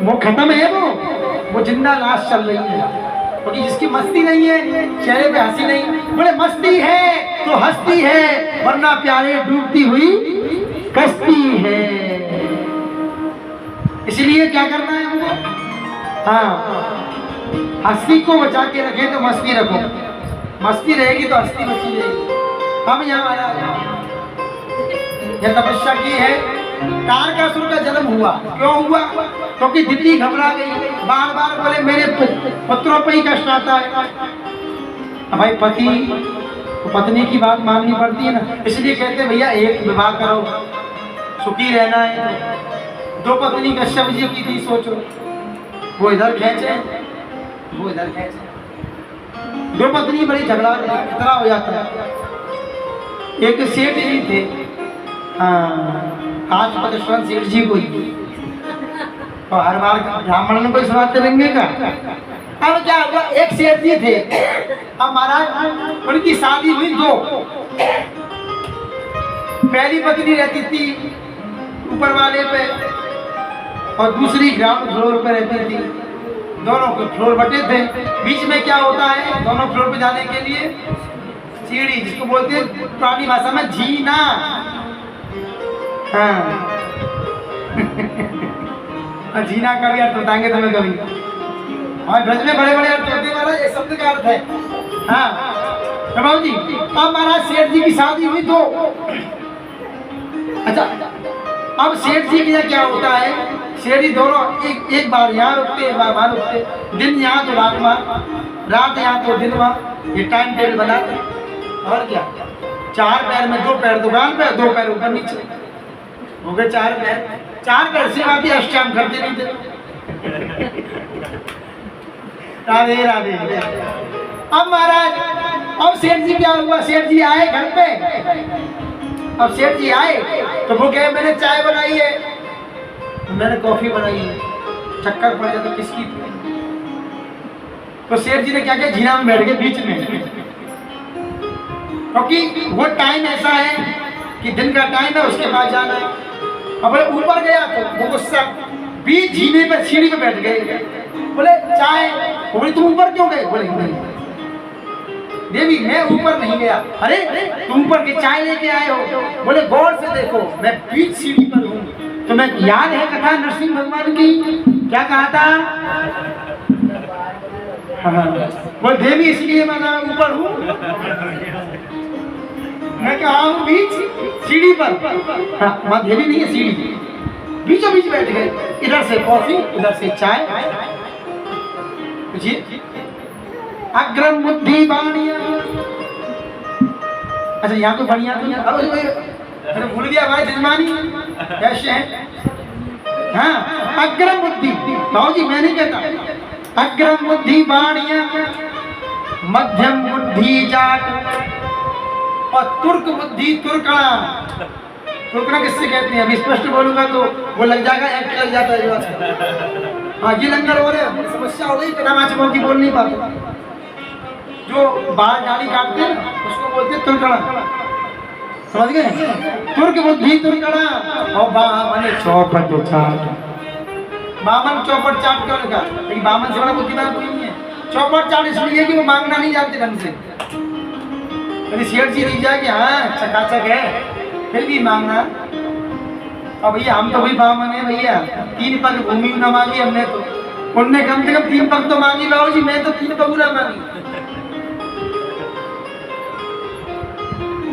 वो खत्म है, वो जिंदा लाश चल रही है। क्योंकि जिसकी मस्ती नहीं है, चेहरे पे हंसी नहीं, बोले मस्ती है तो हस्ती है, वरना प्यारे डूबती हुई कश्ती है। इसलिए क्या करना है हमको, हाँ, हस्ती को बचा के रखे तो मस्ती रखो, मस्ती रहेगी तो हस्ती बची रहेगी। हम यहाँ आया, यह तपस्या की है। तारकासुर का जन्म हुआ, क्यों हुआ, क्योंकि दिति घबरा गई, बार बार बोले मेरे पुत्रों पर ही कष्ट आता है। अब भाई पति तो पत्नी की बात माननी पड़ती है ना, इसलिए कहते भैया एक विवाह करो, सुखी रहना है। 2 पत्नी कश्यप जी की थी, सोचो, वो इधर खेचे वो इधर खेचे, 2 पत्नी बड़ी झगड़ा खतरा हो जाता है। एक सेठ जी थे, हाँ, आज पदश्वन सेठ जी को तो हर बार ब्राह्मण को सुनाते रहेंगे का। अब क्या हुआ, एक सेठ जी थे, अब महाराज उनकी शादी हुई 2। पहली पत्नी रहती थी ऊपर वाले पे और दूसरी ग्राउंड फ्लोर पे रहती थी। दोनों के फ्लोर बटे थे, बीच में क्या होता है, दोनों फ्लोर पे जाने के लिए सीढ़ी, जिसको बोलते हैं पुरानी भाषा में जीना। हाँ जीना का भी अर्थ बताएंगे तुम्हें कभी, और ब्रज में बड़े बड़े अर्थ होते हैं महाराज, ये शब्द का अर्थ है। हाँ प्रभाव जी, अब महाराज सेठ जी की शादी हुई 2। अच्छा, अब सेठ जी के यहाँ क्या होता है, सेठ जी दोनों एक बार यहाँ रुकते, एक बार वहाँ रुकते, दिन यहाँ तो रात वहाँ, रात यहाँ तो दिन वहाँ, ये टाइम टेबल बनाते। और क्या, 4 पैर में 2 पैर दुकान पे, 2 पैर ऊपर नीचे, हो गए 4 पैर। 4 पैर से आती अष्टांग करते नहीं थे। राधे राधे। अब महाराज, अब सेठ जी क्या हुआ, सेठ जी आए घर पे। अब सेठ जी आए तो वो कहे मैंने चाय बनाई है, मैंने कॉफी बनाई है, चक्कर पड़ जाता किसकी। तो सेठ जी ने क्या किया, जीना में बैठ गए बीच में, क्योंकि वो टाइम ऐसा है कि दिन का टाइम है, उसके बाद जाना है। अब ऊपर गया तो वो गुस्सा, बीच जीने पे सीढ़ी पे बैठ गए, बोले चाय, बोले तुम ऊपर क्यों गए, बोले नहीं देवी मैं ऊपर नहीं गया। अरे तुम ऊपर के चाय लेके आए हो, बोले गौर से देखो मैं बीच सीढ़ी पर हूँ। तो मैं याद है कथा नरसिंह भगवान की, क्या कहा था, वो देवी इसलिए मैं ऊपर हूँ, मैं कहा हूँ बीच सीढ़ी पर। हाँ देवी नहीं है, सीढ़ी बीचों बीच बैठ गए, इधर से कॉफी इधर से चाय। अग्रम बुद्धि बाणिया, अच्छा यहाँ तो बढ़िया तो अरे भूल गया भाई जजमानी कैसे है। हाँ अग्रम बुद्धि, भाव जी मैं नहीं कहता, अग्रम बुद्धि बाणिया, मध्यम बुद्धि जाट, और तुर्क बुद्धि तुर्कणा। तुर्कणा किससे कहते हैं, अभी स्पष्ट बोलूंगा तो वो लग जाएगा, एक्ट लग जाता है। हाँ ये लंगर हो रहे, समस्या हो गई, कनामाचमों की बोल नहीं पाते, जो बाल दाढ़ी काटते हैं उसको बोलते हैं तुर्कणा, समझ गए। तुर्क बुद्धि तुर्कणा, और बामन चौपट चाट। बामन चौपट चाट क्यों लिखा, लेकिन बामन से बड़ा बुद्धिमान कोई नहीं है। चौपट चाट इसलिए कि वो मांगना नहीं जानते ढंग से, यदि सेठ जी दिख जाए कि हाँ चकाचक है फिर भी मांगना। अब भैया हम तो वही बामन है भैया, 3 पग भूमि न मांगी हमने, तो उनने कम से कम 3 पग तो मांगी बाबू जी, मैं तो 3 पग ना मांगी।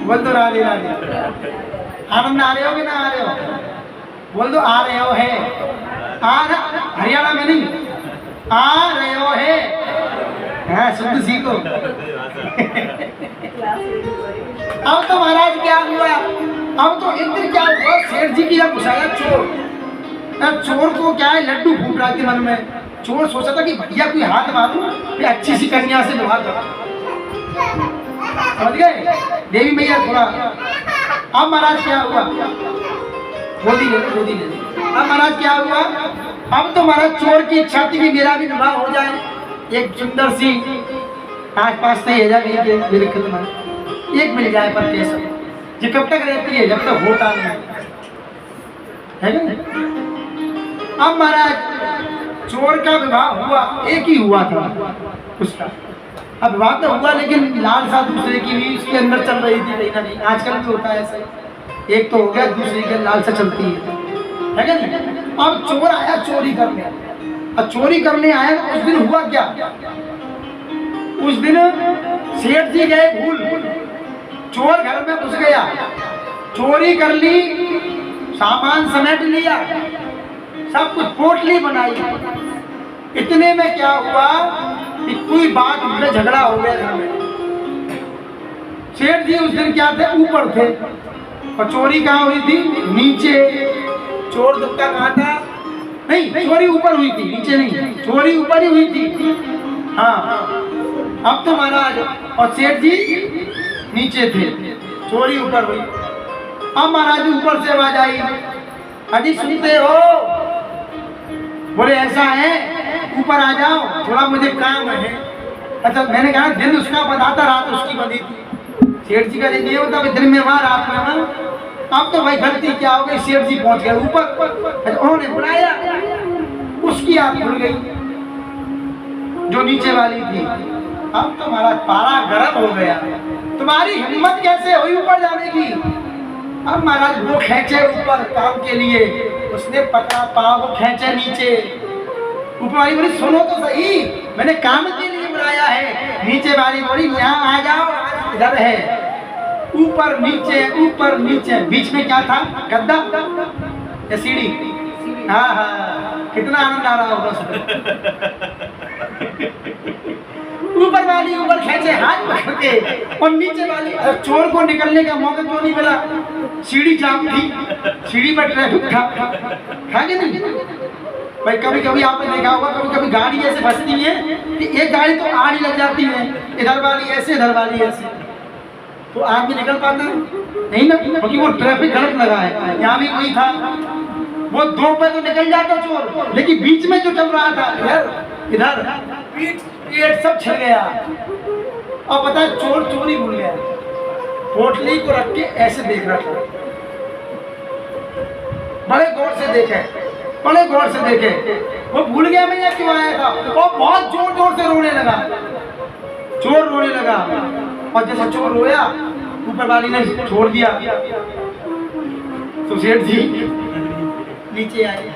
बोल दो राधे राधे, आनंद आ रहे हो कि ना आ रहे हो, बोल दो आ रहे हो है, हरियाणा में नहीं, आ रहे हो है, हाँ शुद्ध सीखो। अब तो महाराज क्या हुआ, अब तो एक दिन क्या हुआ, सेठ जी की जब घुसाया चोर, चोर को क्या है लड्डू फूट रहा थी मन में। चोर सोचा था कि भैया कोई हाथ मारूं, फिर अच्छी सी कन्या से विवाह करूं, समझ गए देवी मैया थोड़ा। अब महाराज क्या हुआ, गोदी ले गोदी ले। अब महाराज क्या हुआ, अब तो महाराज चोर की इच्छा थी कि मेरा भी विवाह हो जाए, एक सुंदर सी आस पास से एक मिल जाए, पर कैसे ये कब तक रहती है, जब तक होता नहीं है ना। अब महाराज चोर का विवाह हुआ, एक ही हुआ था उसका, अब विवाह तो हुआ लेकिन लालसा दूसरे की भी उसके अंदर चल रही थी कहीं ना कहीं, आजकल भी होता है ऐसा, एक तो हो गया दूसरे की लालसा चलती है क्या नहीं। अब चोर आया चोरी करने, अब चोरी करने आया तो उस दिन हुआ क्या, उस दिन सेठ जी गए भूल, चोर घर में घुस गया, चोरी कर ली, सामान समेट लिया, सब कुछ पोटली बनाई। इतने में क्या हुआ कि कोई बात में झगड़ा हो गया घर में। सेठ जी उस दिन क्या थे, ऊपर थे, और चोरी कहाँ हुई थी, नीचे। चोर दुक्का कहाँ था, नहीं चोरी ऊपर हुई थी, नीचे नहीं, चोरी ऊपर ही हुई थी। हाँ अब तो महाराज और सेठ जी नीचे थे, चोरी ऊपर हुई। अब महाराज ऊपर से आवाज आई, अजी सुनते हो, बोले ऐसा है ऊपर आ जाओ, थोड़ा मुझे काम है। अच्छा मैंने कहा दिन उसका बताता, रात उसकी बनी थी। सेठ जी का ये होता कि दिन में वहाँ रात में वहाँ। अब तो भाई गलती क्या हो गई, सेठ जी पहुंच गए ऊपर, उन्होंने बुलाया, उसकी आँख खुल गई जो नीचे वाली थी। अब तो महाराज पारा गर्म हो गया, तुम्हारी हिम्मत कैसे हुई ऊपर जाने की। अब महाराज वो खींचे ऊपर काम के लिए, उसने पकड़ा पाँव को खींचे नीचे। ऊपर वाली बोली सुनो तो सही, मैंने काम के लिए बुलाया है। नीचे वाली बोली यहाँ आ जाओ, इधर है। ऊपर नीचे बीच में क्या था, गद्दा या सीढ़ी, हाँ हाँ कितना आनंद आ रहा होगा उसमें। ऊपर वाली ऊपर खींचे हाथ पकड़ के, और नीचे वाली चोर को निकलने का मौका क्यों नहीं मिला? सीढ़ी जाम थी, सीढ़ी पर ट्रैफिक था कि नहीं भाई? कभी कभी आपने देखा होगा, कभी कभी गाड़ी ऐसे फंसती है कि एक गाड़ी तो आड़ी लग जाती है, इधर वाली ऐसे इधर वाली ऐसे, तो आदमी निकल पाता है नहीं ना, क्योंकि वो ट्रैफिक गलत लगा है। यहाँ भी वही था, वो 2 पे तो निकल जाता चोर, लेकिन बीच में जो चल रहा था इधर इधर पेट सब छिल गया। और पता है चोर चोरी भूल गया, पोटली को रख के ऐसे देख रहा था। बड़े गौर से देखे, बड़े गौर से देखे, वो भूल गया मैं यहाँ क्यों आया था, और बहुत जोर जोर से रोने लगा। चोर रोने लगा, और जैसे चोर रोया ऊपर वाली ने छोड़ दिया, तो सेठ जी नीचे आए।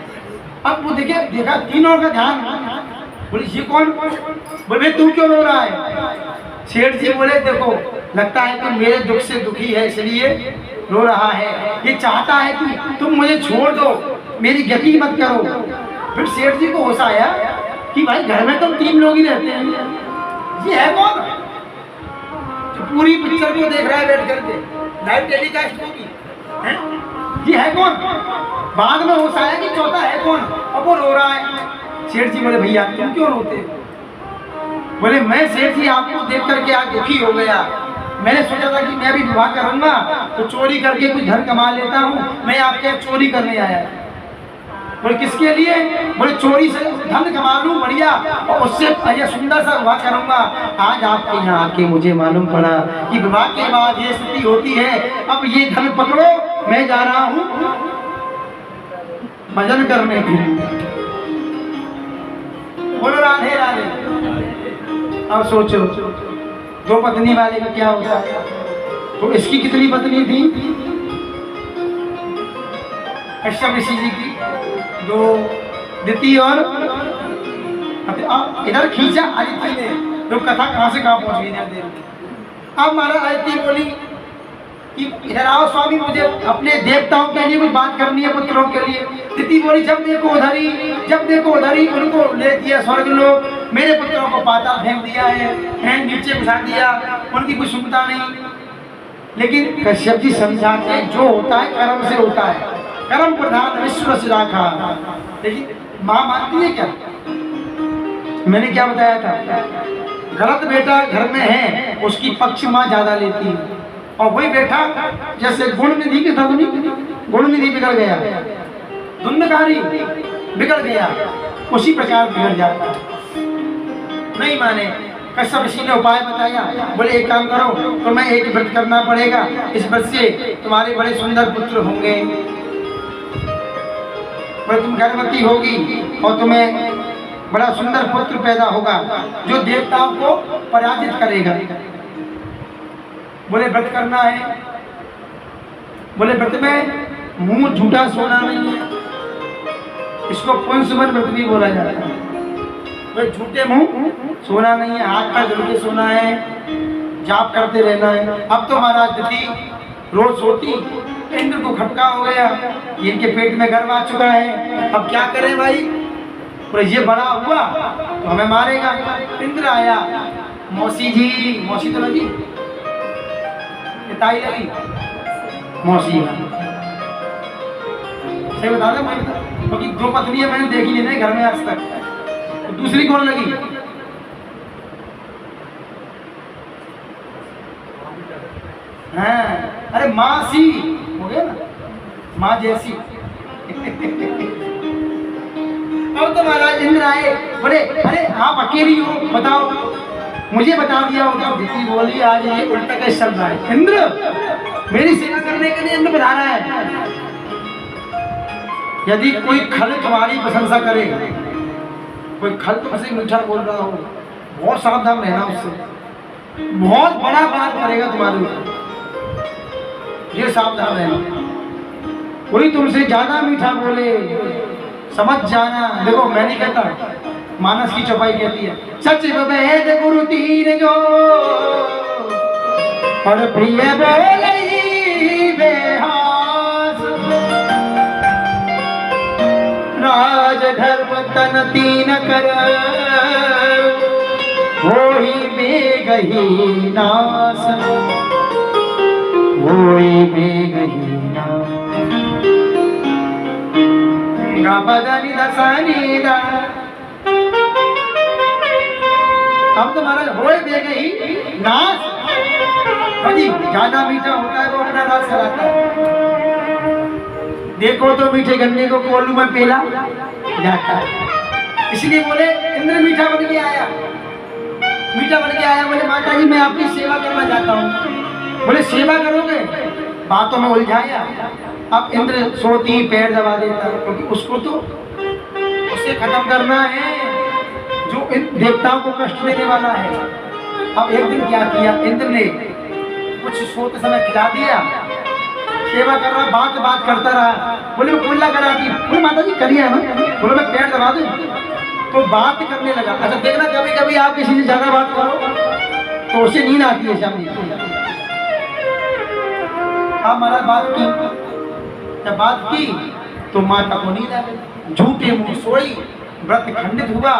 अब वो देखा तीनों का ध्यान, बोले ये कौन? बोले तू क्यों रो रहा है? सेठ जी बोले देखो, लगता है कि मेरे दुख से दुखी है इसलिए रो रहा है, ये चाहता है कि तुम मुझे छोड़ दो, मेरी गति मत करो। फिर सेठ जी को होश आया कि भाई घर में तो 3 लोग ही रहते हैं, ये है कौन जो पूरी पिक्चर को देख रहा है बैठ करके, लाइव टेलीकास्ट होगी, ये है कौन? बाद में होश आया कि चौथा है कौन, अब वो रो रहा है। सेठ जी बोले भैया तुम क्यों रोते हो? बोले मैं सेठ जी आपको देख करके आज दुखी हो गया, मैंने सोचा था कि मैं भी विवाह करूंगा तो चोरी करके कुछ धन कमा लेता हूँ, मैं आपके यहाँ चोरी करने आया। बोले किसके लिए? बोले चोरी से धन कमा लूं बढ़िया, और उससे ये सुंदर सा विवाह करूंगा। आज आपके यहाँ आके मुझे मालूम पड़ा कि विवाह के बाद ये स्थिति होती है। अब ये धन पकड़ो, मैं जा रहा हूँ भजन करने के लिए। बोलो राधे राधे। अब सोचो 2 पत्नी वाले का क्या होता है? तो इसकी कितनी पत्नी थी? कश्यप ऋषि जी की 2, दिति और इधर खींचा आदित्य ने। तो कथा कहाँ से कहाँ पहुंच गई? अब महाराज आदित्य बोली कि इधर आओ स्वामी, मुझे अपने देवताओं के लिए कुछ बात करनी है, पुत्रों के लिए। दिति बोली जब देखो उधरी, जब देखो उधरी, उनको ले दिया स्वर्ग लोग, मेरे पुत्रों को पाताल फेंक दिया है, नीचे घुसा दिया, उनकी कुछ सुनता नहीं। लेकिन कश्यप जी समझाते हैं जो होता है कर्म से होता है, कर्म प्रधान विश्व से राखा। लेकिन माँ मानती है क्या? मैंने क्या बताया था, गलत बेटा घर में है उसकी पक्ष माँ ज्यादा लेती है, और वही बेटा जैसे गुण निधि के था, गुण निधि बिगड़ गया, धुंधकारी बिगड़ गया, उसी प्रकार बिगड़ जाता। नहीं माने। कश्यप ऋषि ने उपाय बताया, बोले एक काम करो, तो मैं एक व्रत करना पड़ेगा, इस व्रत से तुम्हारे बड़े सुंदर पुत्र होंगे, बोले तुम गर्भवती होगी और तुम्हें बड़ा सुंदर पुत्र पैदा होगा जो देवताओं को पराजित करेगा। बोले व्रत करना है। बोले व्रत में मुंह झूठा सोना नहीं है, इसको पुंसवन व्रत भी बोला जाता है। बोले झूठे मुंह सोना नहीं है, हाथ पैर धुल के सोना है, जाप करते रहना है। अब तो महाराज दिति रोज सोती, इंद्र को खटका हो गया, इनके पेट में गर्भ आ चुका है, अब क्या करें भाई? बोले ये बड़ा हुआ तो हमें मारेगा। इंद्र आया, मौसी जी, मौसी तो लगी, ताई लगी, मौसी सही बता रहा मैं, क्योंकि 2 पत्नियां मैंने देखी नहीं घर में आज तक, तो दूसरी कौन लगी? हाँ, अरे मासी हो गया ना, माँ जैसी। अब तो महाराज इंद्र आए, बोले अरे आप अकेली हो, बताओ, मुझे बता दिया होगा। दिति बोली आज ये उल्टा कैसे चल रहा है? इंद्र मेरी सेवा करने के लिए इंद्र बता रहा है। यदि कोई खल तुम्हारी प्रशंसा करे, कोई खल तुमसे मीठा बोल रहा हो, बहुत सावधान रहना उससे, बहुत बड़ा बात करेगा तुम्हारे ऊपर, ये सावधान रहना। कोई तुमसे ज्यादा मीठा बोले समझ जाना। देखो मैं नहीं कहता, मानस की चौपाई कहती है, सच वेद गुरु तीन जो और प्रिय बोले बेहास, राज धर्म तन तीन कर, होई बेगही नास, होई बेगही नास। बदनी दसानी दा, अब तो महाराज होए बेगही नास। जी ज्यादा मीठा होता है वो अपना नाश कराता है। देखो तो मीठे गन्ने को कोल्लू में पेला जाता है। इसलिए बोले इंद्र मीठा बन के आया, मीठा बन के आया। बोले माता जी मैं आपकी सेवा करना चाहता हूँ। बोले सेवा करोगे, बातों में उलझाया। अब इंद्र सोती पैर दबा देता, क्योंकि उसको तो उसे खत्म करना है जो इन देवताओं को कष्ट देने वाला है। अब एक दिन क्या किया इंद्र ने, कुछ सोते समय खिला दिया, सेवा कर रहा, बात करता रहा। बोले वो कुल्ला करा दी। बोले माता जी करिए ना। बोले मैं पैर दबा दूं, तो बात करने लगा। अच्छा देखना कभी कभी आप किसी से ज्यादा बात करो तो उसे नींद आती है शाम को। हमारा बात की, जब बात की तो माता को नींद आ गई। झूठे मुंह सोई, व्रत खंडित हुआ।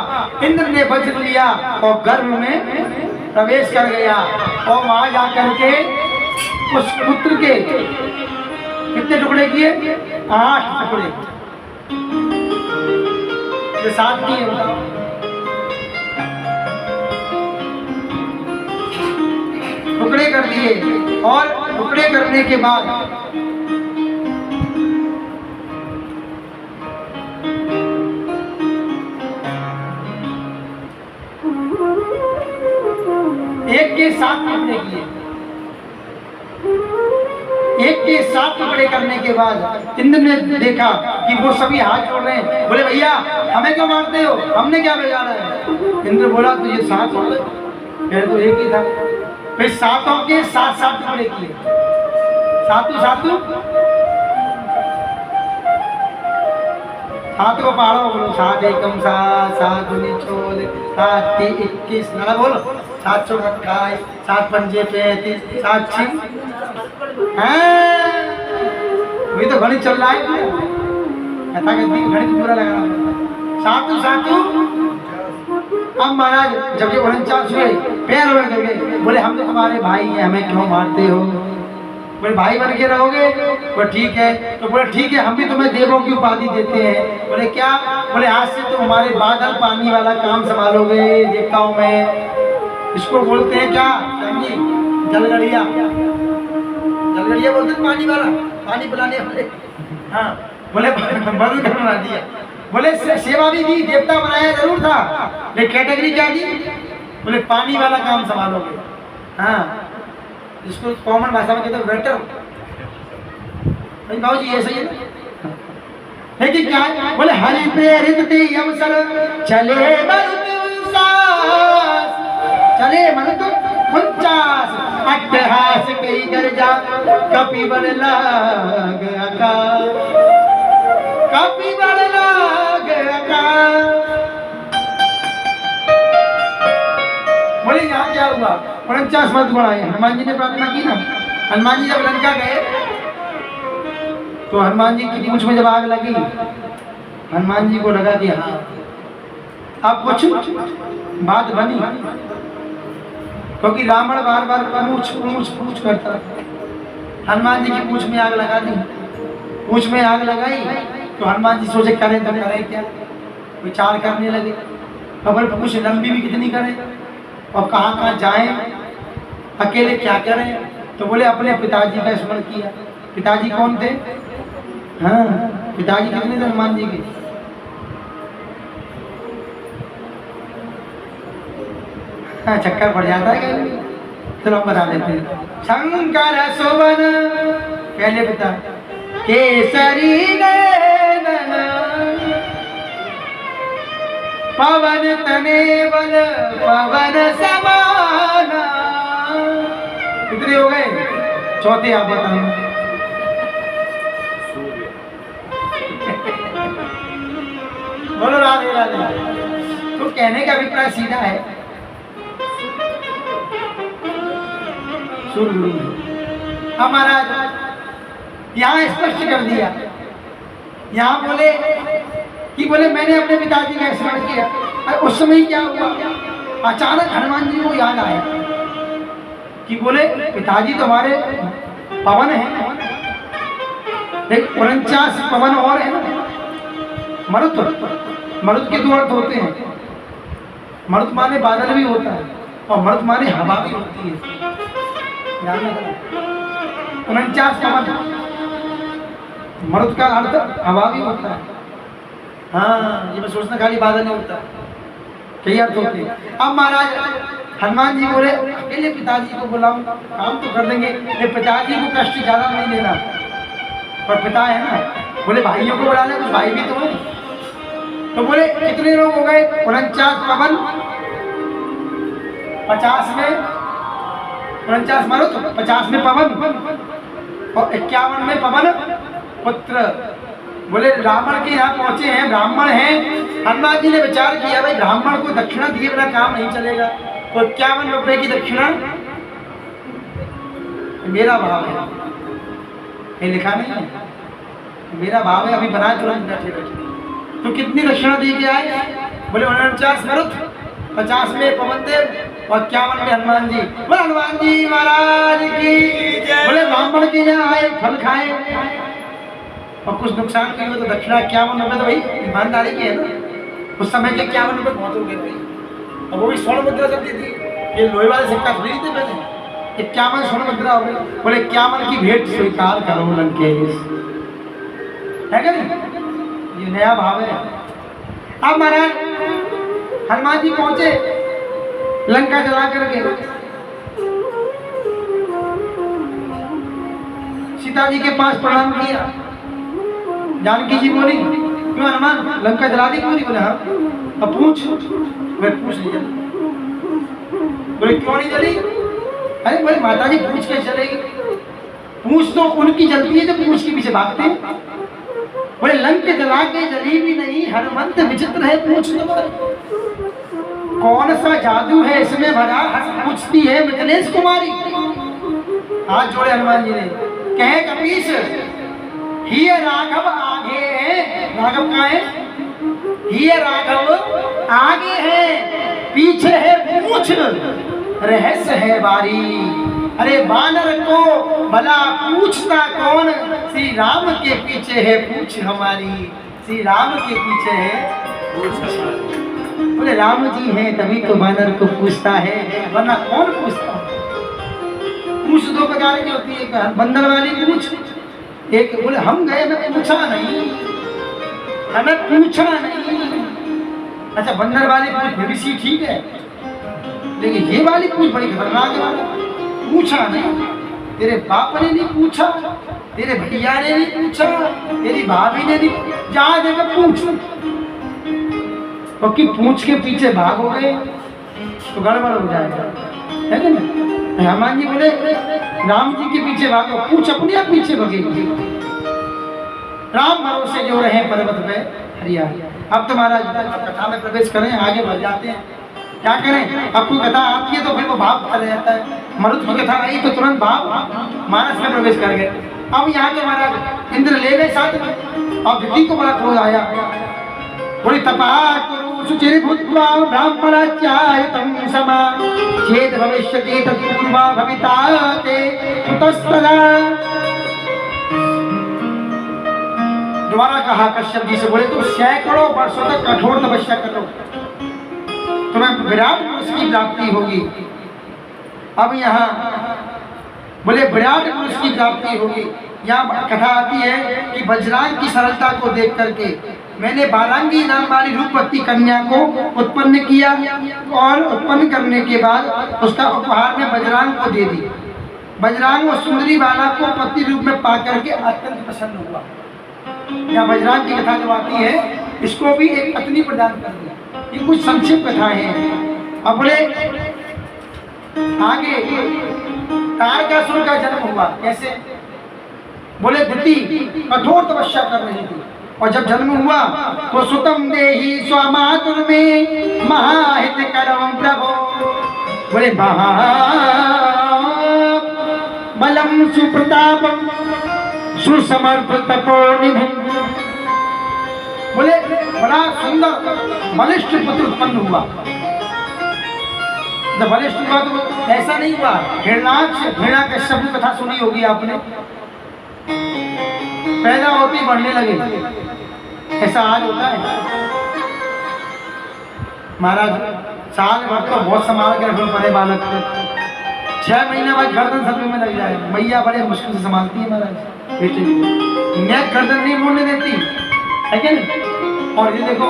इंद्र ने वज्र लिया और गर्भ में प्रवेश कर गया और वहां जाकर के उस पुत्र के कितने टुकड़े किए? 8 टुकड़े। ये 7 किए, टुकड़े कर दिए। और टुकड़े करने के बाद एक के 7 टुकड़े किए। एक के 7 टुकड़े करने के बाद इंद्र ने देखा कि वो सभी हाथ जोड़ रहे हैं। बोले भैया हमें क्यों मारते हो, हमने क्या बिगाड़ा है? इंद्र बोला तो ये 7 हो गए, पहले तो एक ही था। फिर 7 के 7 टुकड़े किए। 7 को पहाड़ों बोलो। 7 एकम 7, 7 दूनी 14, 7 3 21, ना बोलो 7 चौक 28, 7 पंजे 35, 7 6। वही तो गणित चल रहा है, गणित पूरा लगा। 7 अब महाराज जब ये 49 हुए, पैर में कर गए। बोले हम तो तुम्हारे भाई हैं, हमें क्यों मारते हो? बोले भाई बन के रहोगे? बोले ठीक है। तो बोले ठीक है, हम भी तुम्हें देवों की उपाधि देते हैं। बोले क्या? बोले आज से तुम हमारे बादल पानी वाला काम संभालोगे देवताओं में। इसको बोलते हैं क्या समझी? जलगड़िया। जलगड़िया बोलते हैं पानी वाला, पानी पिलाने वाले। हाँ बोले बदल कर बना दिया। बोले सेवा भी दी, देवता बनाया जरूर था, लेकिन कैटेगरी क्या दी? बोले पानी वाला काम संभालोगे। हाँ इसको कॉमन भाषा में कहते हैं वेटर। भाई बाबू जी ये सही है। लेकिन क्या? बोले हरि प्रेरित थे अवसर चले चले मन तो 49 अट्टहास कई गर्जा कपि बल लाग आकाश, कपि बल लाग आकाश। बोले यहाँ क्या हुआ? 49 मत बढ़ाए। हनुमान जी ने प्रार्थना की ना। हनुमान जी जब लंका गए तो हनुमान जी की पूंछ में जब आग लगी, हनुमान जी को लगा दिया अब कुछ बात बनी, क्योंकि रावण बार बार पूछ करता। हनुमान जी की पूंछ में आग लगा दी। पूंछ में आग लगाई तो हनुमान जी सोचे करें तो करें क्या, विचार करने लगे। खबर पूछ लंबी भी कितनी करें और कहाँ जाएं, अकेले क्या करें। तो बोले अपने पिताजी का स्मरण किया। पिताजी कौन थे? हाँ पिताजी कितने थे हनुमान जी के? हाँ चक्कर पड़ जाता है कहीं। चलो हम बता देते हैं। शंकर सुवन पहले पिता, केसरी नयन पवन तने बल पवन समाना। कितने हो गए? चौथे आप बताओ। बोलो राधे राधे। तो कहने का अभिप्राय सीधा है, हमारा यहाँ स्पष्ट कर दिया। यहाँ बोले कि बोले मैंने अपने पिताजी का स्मरण किया। अरे उस समय क्या हुआ, अचानक हनुमान जी को याद आया कि बोले पिताजी तुम्हारे पवन है, एक 49 पवन और है ना, मरुत। मरुत के दो अर्थ होते हैं, मरुत माने बादल भी होता है और मरुत माने हवा भी होती है। ध्यान रखना, 49 पवन, मरुत का अर्थ हवा भी होता है। हाँ, ये मैं सोचना खाली बादल नहीं होता, कई अर्थ होते हैं। अब महाराज हनुमान जी बोले अकेले पिताजी को बुलाऊं, काम तो कर देंगे, ये पिताजी को कष्ट ज्यादा नहीं देना, पर पिता है ना। बोले भाइयों को बुला ले, कुछ भाई भी तो है। तो बोले कितने लोग हो गए, 49 पवन, 50 में 49 मरुत, 50 में पवन और 51 में पवन पुत्र। बोले रावण के यहाँ पहुंचे हैं, ब्राह्मण हैं। हनुमान जी ने विचार किया भाई ब्राह्मण को दक्षिणा दिए बिना काम नहीं चलेगा, तो 51 रुपए की दक्षिणा मेरा भाव है, ये लिखा नहीं है, मेरा भाव है, अभी बना तुरंत बैठे बैठे। तो कितनी दक्षिणा दी के आए, बोले 49 मरुत, 50 में पवन देव और 51 में हनुमान जी। बोले हनुमान जी महाराज की। बोले ब्राह्मण के यहाँ आए, फल खाए और कुछ नुकसान नहीं हुआ, तो दक्षिणा 51 रुपए तो भाई ईमानदारी की है ना। उस समय के 51 रुपए बहुत हो गए भाई, और वो भी स्वर्ण मुद्रा चलती थी, ये लोहे वाले सिक्का थोड़ी थे पहले, 51 स्वर्ण मुद्रा हो गई। बोले 51 की भेंट स्वीकार करो लंकेश, है क्या नहीं, ये नया भाव है। अब महाराज हनुमान जी पहुंचे लंका जला करके, सीता जी के पास प्रणाम किया। जानकी जी बोली क्यों हनुमान लंका जला दी पूरी? बोले हाँ। अब पूछ, मैं पूछ नहीं जली। बोले क्यों नहीं जली? अरे बोले माता जी पूछ कैसे चलेगी, पूछ तो उनकी जलती है जब पूछ के पीछे भागते हैं। बोले लंका जला के जली भी नहीं, हनुमंत विचित्र है पूछ तुम्हारी, कौन सा जादू है इसमें भरा, पूछती है मिथिलेश कुमारी। हाथ जोड़े हनुमान जी ने, कहे कपीश ही राघव आगे है, राघव कहाँ है, ही राघव आगे है, पीछे है पूछ, रहस्य है बारी। अरे बानर को भला पूछता कौन, श्री राम के पीछे है पूछ हमारी, श्री राम के पीछे है पूछ हमारी। बोले राम जी हैं तभी तो बानर को पूछता है, वरना कौन पूछता है। पूछ दो प्रकार की होती है, बंदर वाली पूछ, एक बोले हम गए मैं पूछा नहीं, हमें पूछा नहीं। अच्छा बंदर वाली पूछ भी सी ठीक है, लेकिन ये वाली पूछ बड़ी खतरनाक है। पूछा नहीं, तेरे बाप ने नहीं पूछा, तेरे भैया ने नहीं पूछा, तेरी भाभी ने नहीं, जहाँ जगह पूछ, तो कि पूछ के पीछे भाग हो गए तो गड़बड़ हो जाएगा, है कि नहीं। हनुमान जी बोले राम जी के पीछे भागो, पूछ अपने आप पीछे भगेगी। राम भरोसे जो रहे पर्वत पे हरिया। अब तो महाराज कथा में प्रवेश करें, आगे बढ़ जाते हैं। क्या करें, अब कोई कथा आती है तो फिर वो भाव चला जाता है। मरुत की कथा आई तो तुरंत भाव मानस में प्रवेश कर गए। अब यहाँ के महाराज इंद्र ले गए साथ में, और दिति को बड़ा क्रोध आया। बोली तपा कुरु सुचिर भूत्वा ब्राह्मणाचार्यतं समा चेत भविष्यति तत्पूर्वा भविता ते कुतस्तदा। दोबारा कहा कश्यप जी से, बोले तुम सैकड़ों वर्षों तक कठोर तपस्या करो, तुम्हें विराट पुरुष की प्राप्ति होगी। अब यहाँ बोले विराट पुरुष की प्राप्ति होगी। यहाँ कथा आती है कि वज्रांग की सरलता को देख करके मैंने बालांगी नाम वाली रूपवती कन्या को उत्पन्न किया, और उत्पन्न करने के बाद उसका उपहार में वज्रांग को दे दी। वज्रांग उस सुंदरी बाला को पति रूप में पा करके अत्यंत प्रसन्न हुआ। यहाँ वज्रांग की कथा जो आती है, इसको भी एक पत्नी प्रदान कर दिया। ये कुछ संक्षिप्त कथा है। अब बोले आगे तारकासुर का जन्म हुआ कैसे? बोले दिति कठोर तपस्या कर रही थी, और जब जन्म हुआ तो सुतम देहि स्वामातुर में महाहित करम प्रभो। बोले बलम सुप्रतापम सुसमर्थ तपोनिधि। बोले बड़ा सुंदर बलिष्ठ पुत्र उत्पन्न हुआ। जब बलिष्ठ हुआ तो ऐसा नहीं हुआ, हिरण्याकश्यप की कथा सुनी होगी आपने, पैदा होते ही बढ़ने लगे, ऐसा आज होता है। महाराज साल भर तो बहुत संभाल के रखना पड़े बालक को, 6 महीना बाद गर्दन सदमे में लग जाए, मैया बड़े मुश्किल से संभालती है महाराज बेटे, मैं गर्दन नहीं मोड़ने देती है क्या नहीं। और ये देखो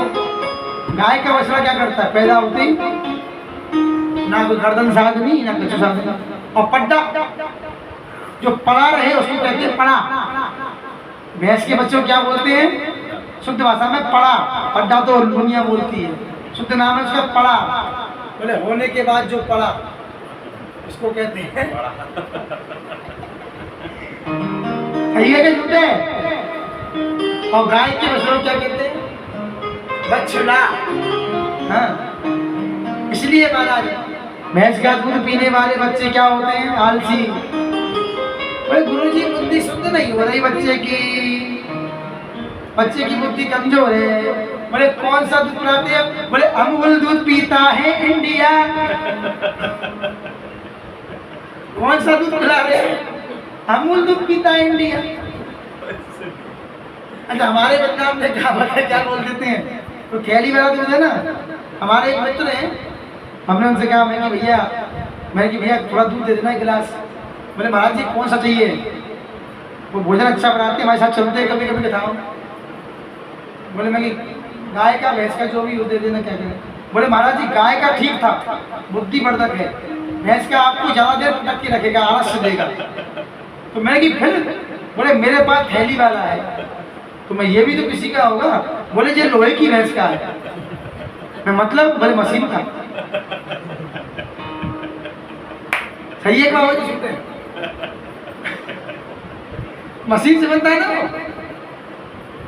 गाय का बछड़ा क्या करता है, पैदा होते ही ना कोई गर्दन साधनी ना कुछ साधनी, और पड्डा जो पड़ा रहे उसको कहते हैं पड़ा। भैंस के बच्चों क्या बोलते हैं शुद्ध भाषा में, पड़ा। पड्डा तो दुनिया बोलती है, शुद्ध नाम है उसका पड़ा। बोले होने के बाद जो पड़ा उसको कहते हैं सही है कि झूठे। और गाय के बछड़ों क्या कहते हैं, बछड़ा। हाँ, इसलिए महाराज भैंस का दूध पीने वाले बच्चे क्या होते हैं, आलसी। बोले गुरुजी बुद्धि शुद्ध नहीं हो रही बच्चे की बुद्धि कमजोर है। बोले कौन सा दूध पिलाते हैं, बोले अमूल दूध पीता है इंडिया। कौन सा दूध पिला रहे हैं, अमूल दूध पीता है इंडिया। अच्छा हमारे बदनाम में क्या बोल देते हैं, तो थैली वाला दूध है ना। हमारे एक मित्र हैं, हमने उनसे कहा मैं कि भैया थोड़ा दूध दे देना एक गिलास। बोले महाराज जी कौन सा चाहिए, वो भोजन अच्छा बनाते हैं, हमारे साथ चलते हैं, कभी कभी बताओ। बोले मैं कि गाय का भैंस का जो भी दे देना, क्या करें। बोले महाराज जी गाय का ठीक था, बुद्धिवर्धक है, भैंस का आपको ज़्यादा देर पटक के रखेगा, आलस्य देगा। तो मैं कि फिर, बोले मेरे पास थैली वाला है, तो मैं ये भी तो किसी का होगा। बोले ये लोहे की भैंस का है, मैं मतलब बोले मशीन का। सही है क्या, मशीन से बनता है ना।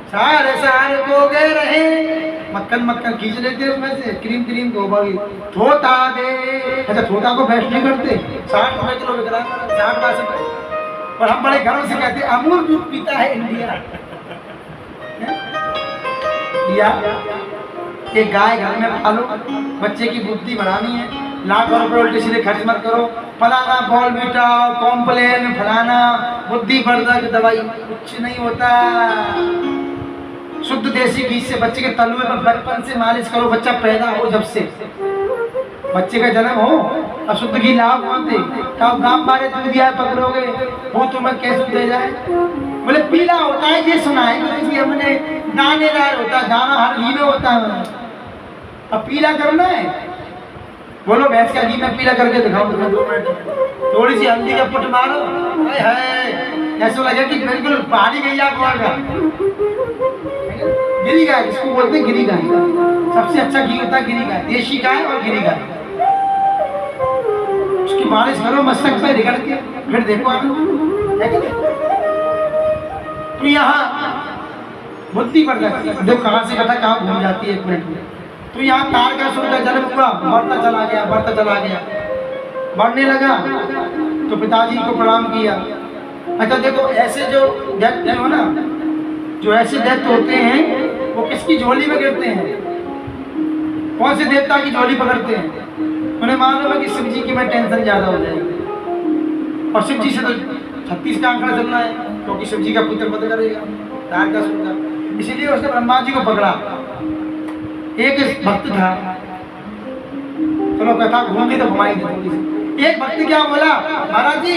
सारे सारे को गए रहे, मक्खन खींच लेते उसमें से, क्रीम को भाई थोता दे। अच्छा थोता को वेस्ट नहीं करते, 60 रुपए किलो बिक रहा है, 60 रुपए। और हम बड़े घरों से कहते हैं अमूल दूध पीता है इंडिया। या एक गाय घर में पालो, बच्चे की बुद्धि बढ़ानी है, लाखों रुपए उल्टे सीधे खर्च मत करो। फलाना बॉल बीटा कॉम्प्लेन फलाना बुद्धिवर्धक दवाई, कुछ नहीं होता। शुद्ध देसी घी से बच्चे के तलुए पर बचपन से मालिश करो, बच्चा पैदा हो जब से बच्चे का जन्म हो, अशुद्ध घी लाभ होते तब गांव बारे दूध दिया पकड़ोगे, वो तुम्हें कैसे दे जाए। बोले पीला होता है, ये सुना है हमने, दानेदार होता है, दाना हर घी में होता है। अब पीला करना है, बोलो भैंस का घी में पीला करके दिखाओ तुम्हें 2 मिनट, थोड़ी सी हल्दी का पुट मारो, ऐसा लगे कि बिल्कुल पहाड़ी गैया को गिरी गाय, इसको बोलते हैं गिरी गाय। सबसे अच्छा घी होता है गिरी गाय, देशी गाय और गिरी गाय। उसकी मालिश करो मस्तक पे रगड़ के, फिर देखो आप तो यहाँ बुद्धिवर्धक। देखो कहाँ से कथा कहाँ घूम जाती है 1 मिनट में। तो यहाँ तारकासुर का जन्म हुआ, बढ़ता चला गया, बढ़ने लगा तो पिताजी को प्रणाम किया। अच्छा देखो ऐसे जो व्यक्ति हो ना, जो ऐसे दैत्य होते हैं वो किसकी झोली में गिरते हैं, कौन से देवता की झोली पकड़ते हैं। उन्हें मालूम है कि शिव जी की में टेंशन ज्यादा हो जाएगी, और शिव जी से तो 36 का आंकड़ा चलना है, क्योंकि शिव जी का पुत्र पद करेगा तारकासुर का। इसीलिए उसने ब्रह्मा जी को पकड़ा। एक भक्त था, चलो कथा घूम तो घुमाई थी थोड़ी सी। एक भक्त क्या बोला, महाराज जी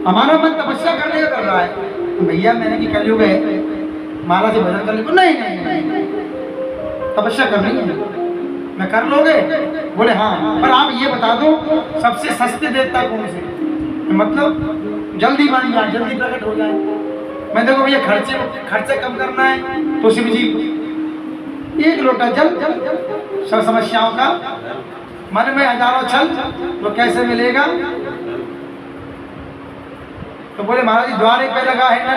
हमारा मन तपस्या करने का कर रहा है। भैया मैंने कि कलयुग है, माला से भजन कर ले। नहीं तपस्या करनी है, मैं कर लोगे। बोले हाँ, पर आप ये बता दो सबसे सस्ते देवता कौन से, मतलब जल्दी बन जाए, जल्दी प्रकट हो जाए। मैं देखो भैया खर्चे कम करना है तो शिव जी 1 लोटा जल, सब समस्याओं का मन में हजारों छल, तो कैसे मिलेगा। तो बोले महाराज जी द्वारे पे लगा है ना,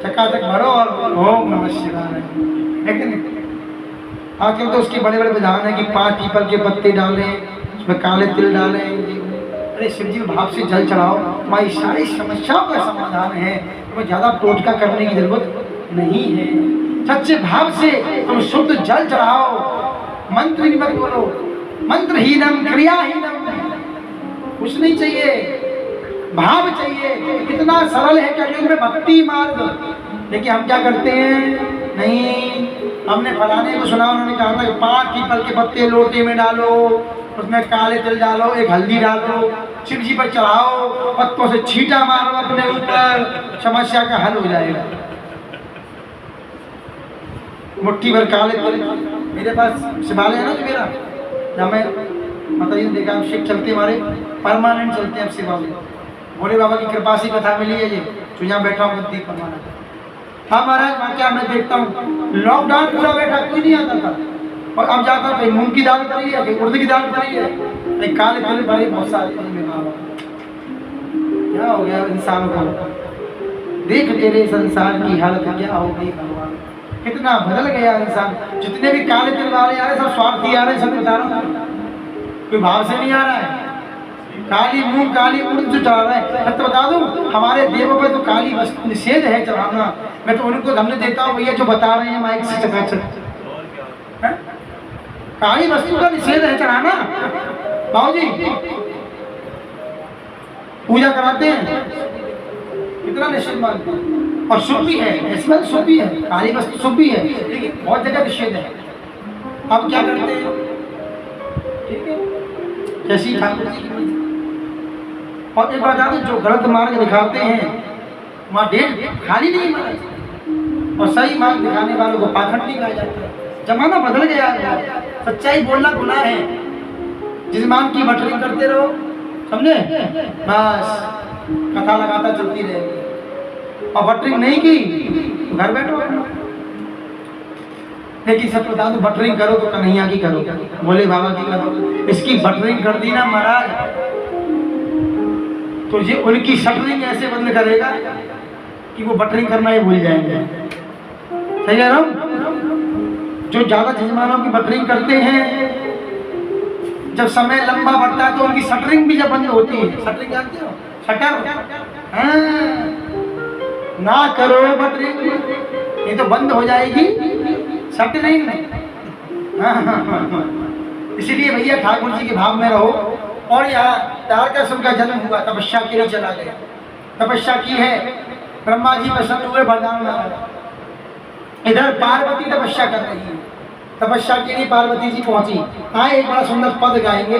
चकाचक भरो और ओम नमः शिवाय, है कि नहीं। आजकल तो उसके बड़े विधान है कि 5 पीपल के पत्ते डालें, उसमें काले तिल डालें। अरे शिव जी भाव से जल चढ़ाओ, हमारी सारी समस्याओं का समाधान है, तुम्हें ज्यादा टोटका करने की जरूरत नहीं है। सच्चे भाव से तुम शुद्ध जल चढ़ाओ, मंत्र भी मत बोलो, मंत्रहीनम क्रियाहीनम, कुछ नहीं चाहिए, भाव चाहिए। कितना सरल है कलयुग में भक्ति मार्ग। लेकिन हम क्या करते हैं, नहीं, हमने फलाने को सुना, उन्होंने कहा था कि 5 पीपल के पत्ते लोटे में डालो, उसमें काले तिल डालो, एक हल्दी डालो, शिव जी पर चढ़ाओ, पत्तों से छींटा मारो अपने ऊपर, समस्या का हल हो जाएगा। मुट्ठी भर काले तिल, मेरे पास शिवालय है ना जो मेरा, जहाँ मैं माता जी ने देखा शिव चलते हमारे परमानेंट चलते हैं अब शिवालय। भोले बाबा की कृपा से कथा मिली है ये, तो यहाँ बैठा हूँ दीप बनवाना। हाँ महाराज, वहाँ क्या मैं देखता हूँ, लॉकडाउन पूरा बैठा, कोई नहीं आता था, और अब जाता हूँ, कहीं मूंग की दाल पड़ी है, कहीं उड़द की दाल पड़ी है, कहीं काले तिल भरे, बहुत सारे। क्या हो गया इंसान को, देख तेरे संसार की हालत क्या हो गई भगवान, कितना बदल गया इंसान। जितने भी काले तिल वाले आ रहे सब स्वार्थी आ रहे हैं, सब बता रहा हूँ, कोई भाव से नहीं आ रहा है। काली मूंग काली उड़द जो चढ़ा रहा है, मैं तो बता दूं हमारे देवों पे तो काली वस्तु निषेध है चढ़ाना। मैं तो उनको हमने देता हूँ भैया जो बता रहे हैं माइक से चकाचक, काली वस्तु का निषेध है चढ़ाना। बाबू जी पूजा कराते हैं, कितना निषेध मानते हैं, और शुभ भी है, इसमें शुभ भी है, काली वस्तु शुभ भी है, लेकिन बहुत जगह निषेध है। अब क्या करते हैं, ठीक है, कैसी ठाकुर जी की। और एक बात जानते, जो गलत मार्ग दिखाते हैं वहाँ डेढ़ खाली नहीं मारा, और सही मार्ग दिखाने वालों को पाखंडी कहा जाता है। जमाना बदल गया है, सच्चाई बोलना गुनाह है। जिस मान की बटरिंग करते रहो, समझे, बस कथा लगाता चलती रहेगी, और बटरिंग नहीं की तो घर बैठो। लेकिन सच बता दो, बटरिंग करो तो कन्हैया की करो, भोले बाबा की करो। इसकी बटरिंग कर दी ना महाराज, तो ये उनकी शटरिंग ऐसे बंद करेगा कि वो बटरिंग करना ही भूल जाएंगे। सही है ना? जो ज्यादा जजमानों की बटरिंग करते हैं, जब समय लंबा बढ़ता है तो उनकी शटरिंग भी जब बंद होती है, शटरिंग जानते हो, शटर, हाँ, ना करो बटरिंग, ये तो बंद हो जाएगी शटरिंग। इसलिए भैया ठाकुर जी के भाव में रहो। और यहाँ तारकासुर का जन्म हुआ, तपस्या के लिए चला गया, तपस्या की है, ब्रह्मा जी प्रसन्न हुए, वरदान मांगा। इधर पार्वती तपस्या कर रही है, तपस्या के लिए पार्वती जी पहुंची। हाँ, एक बड़ा सुंदर पद गाएंगे,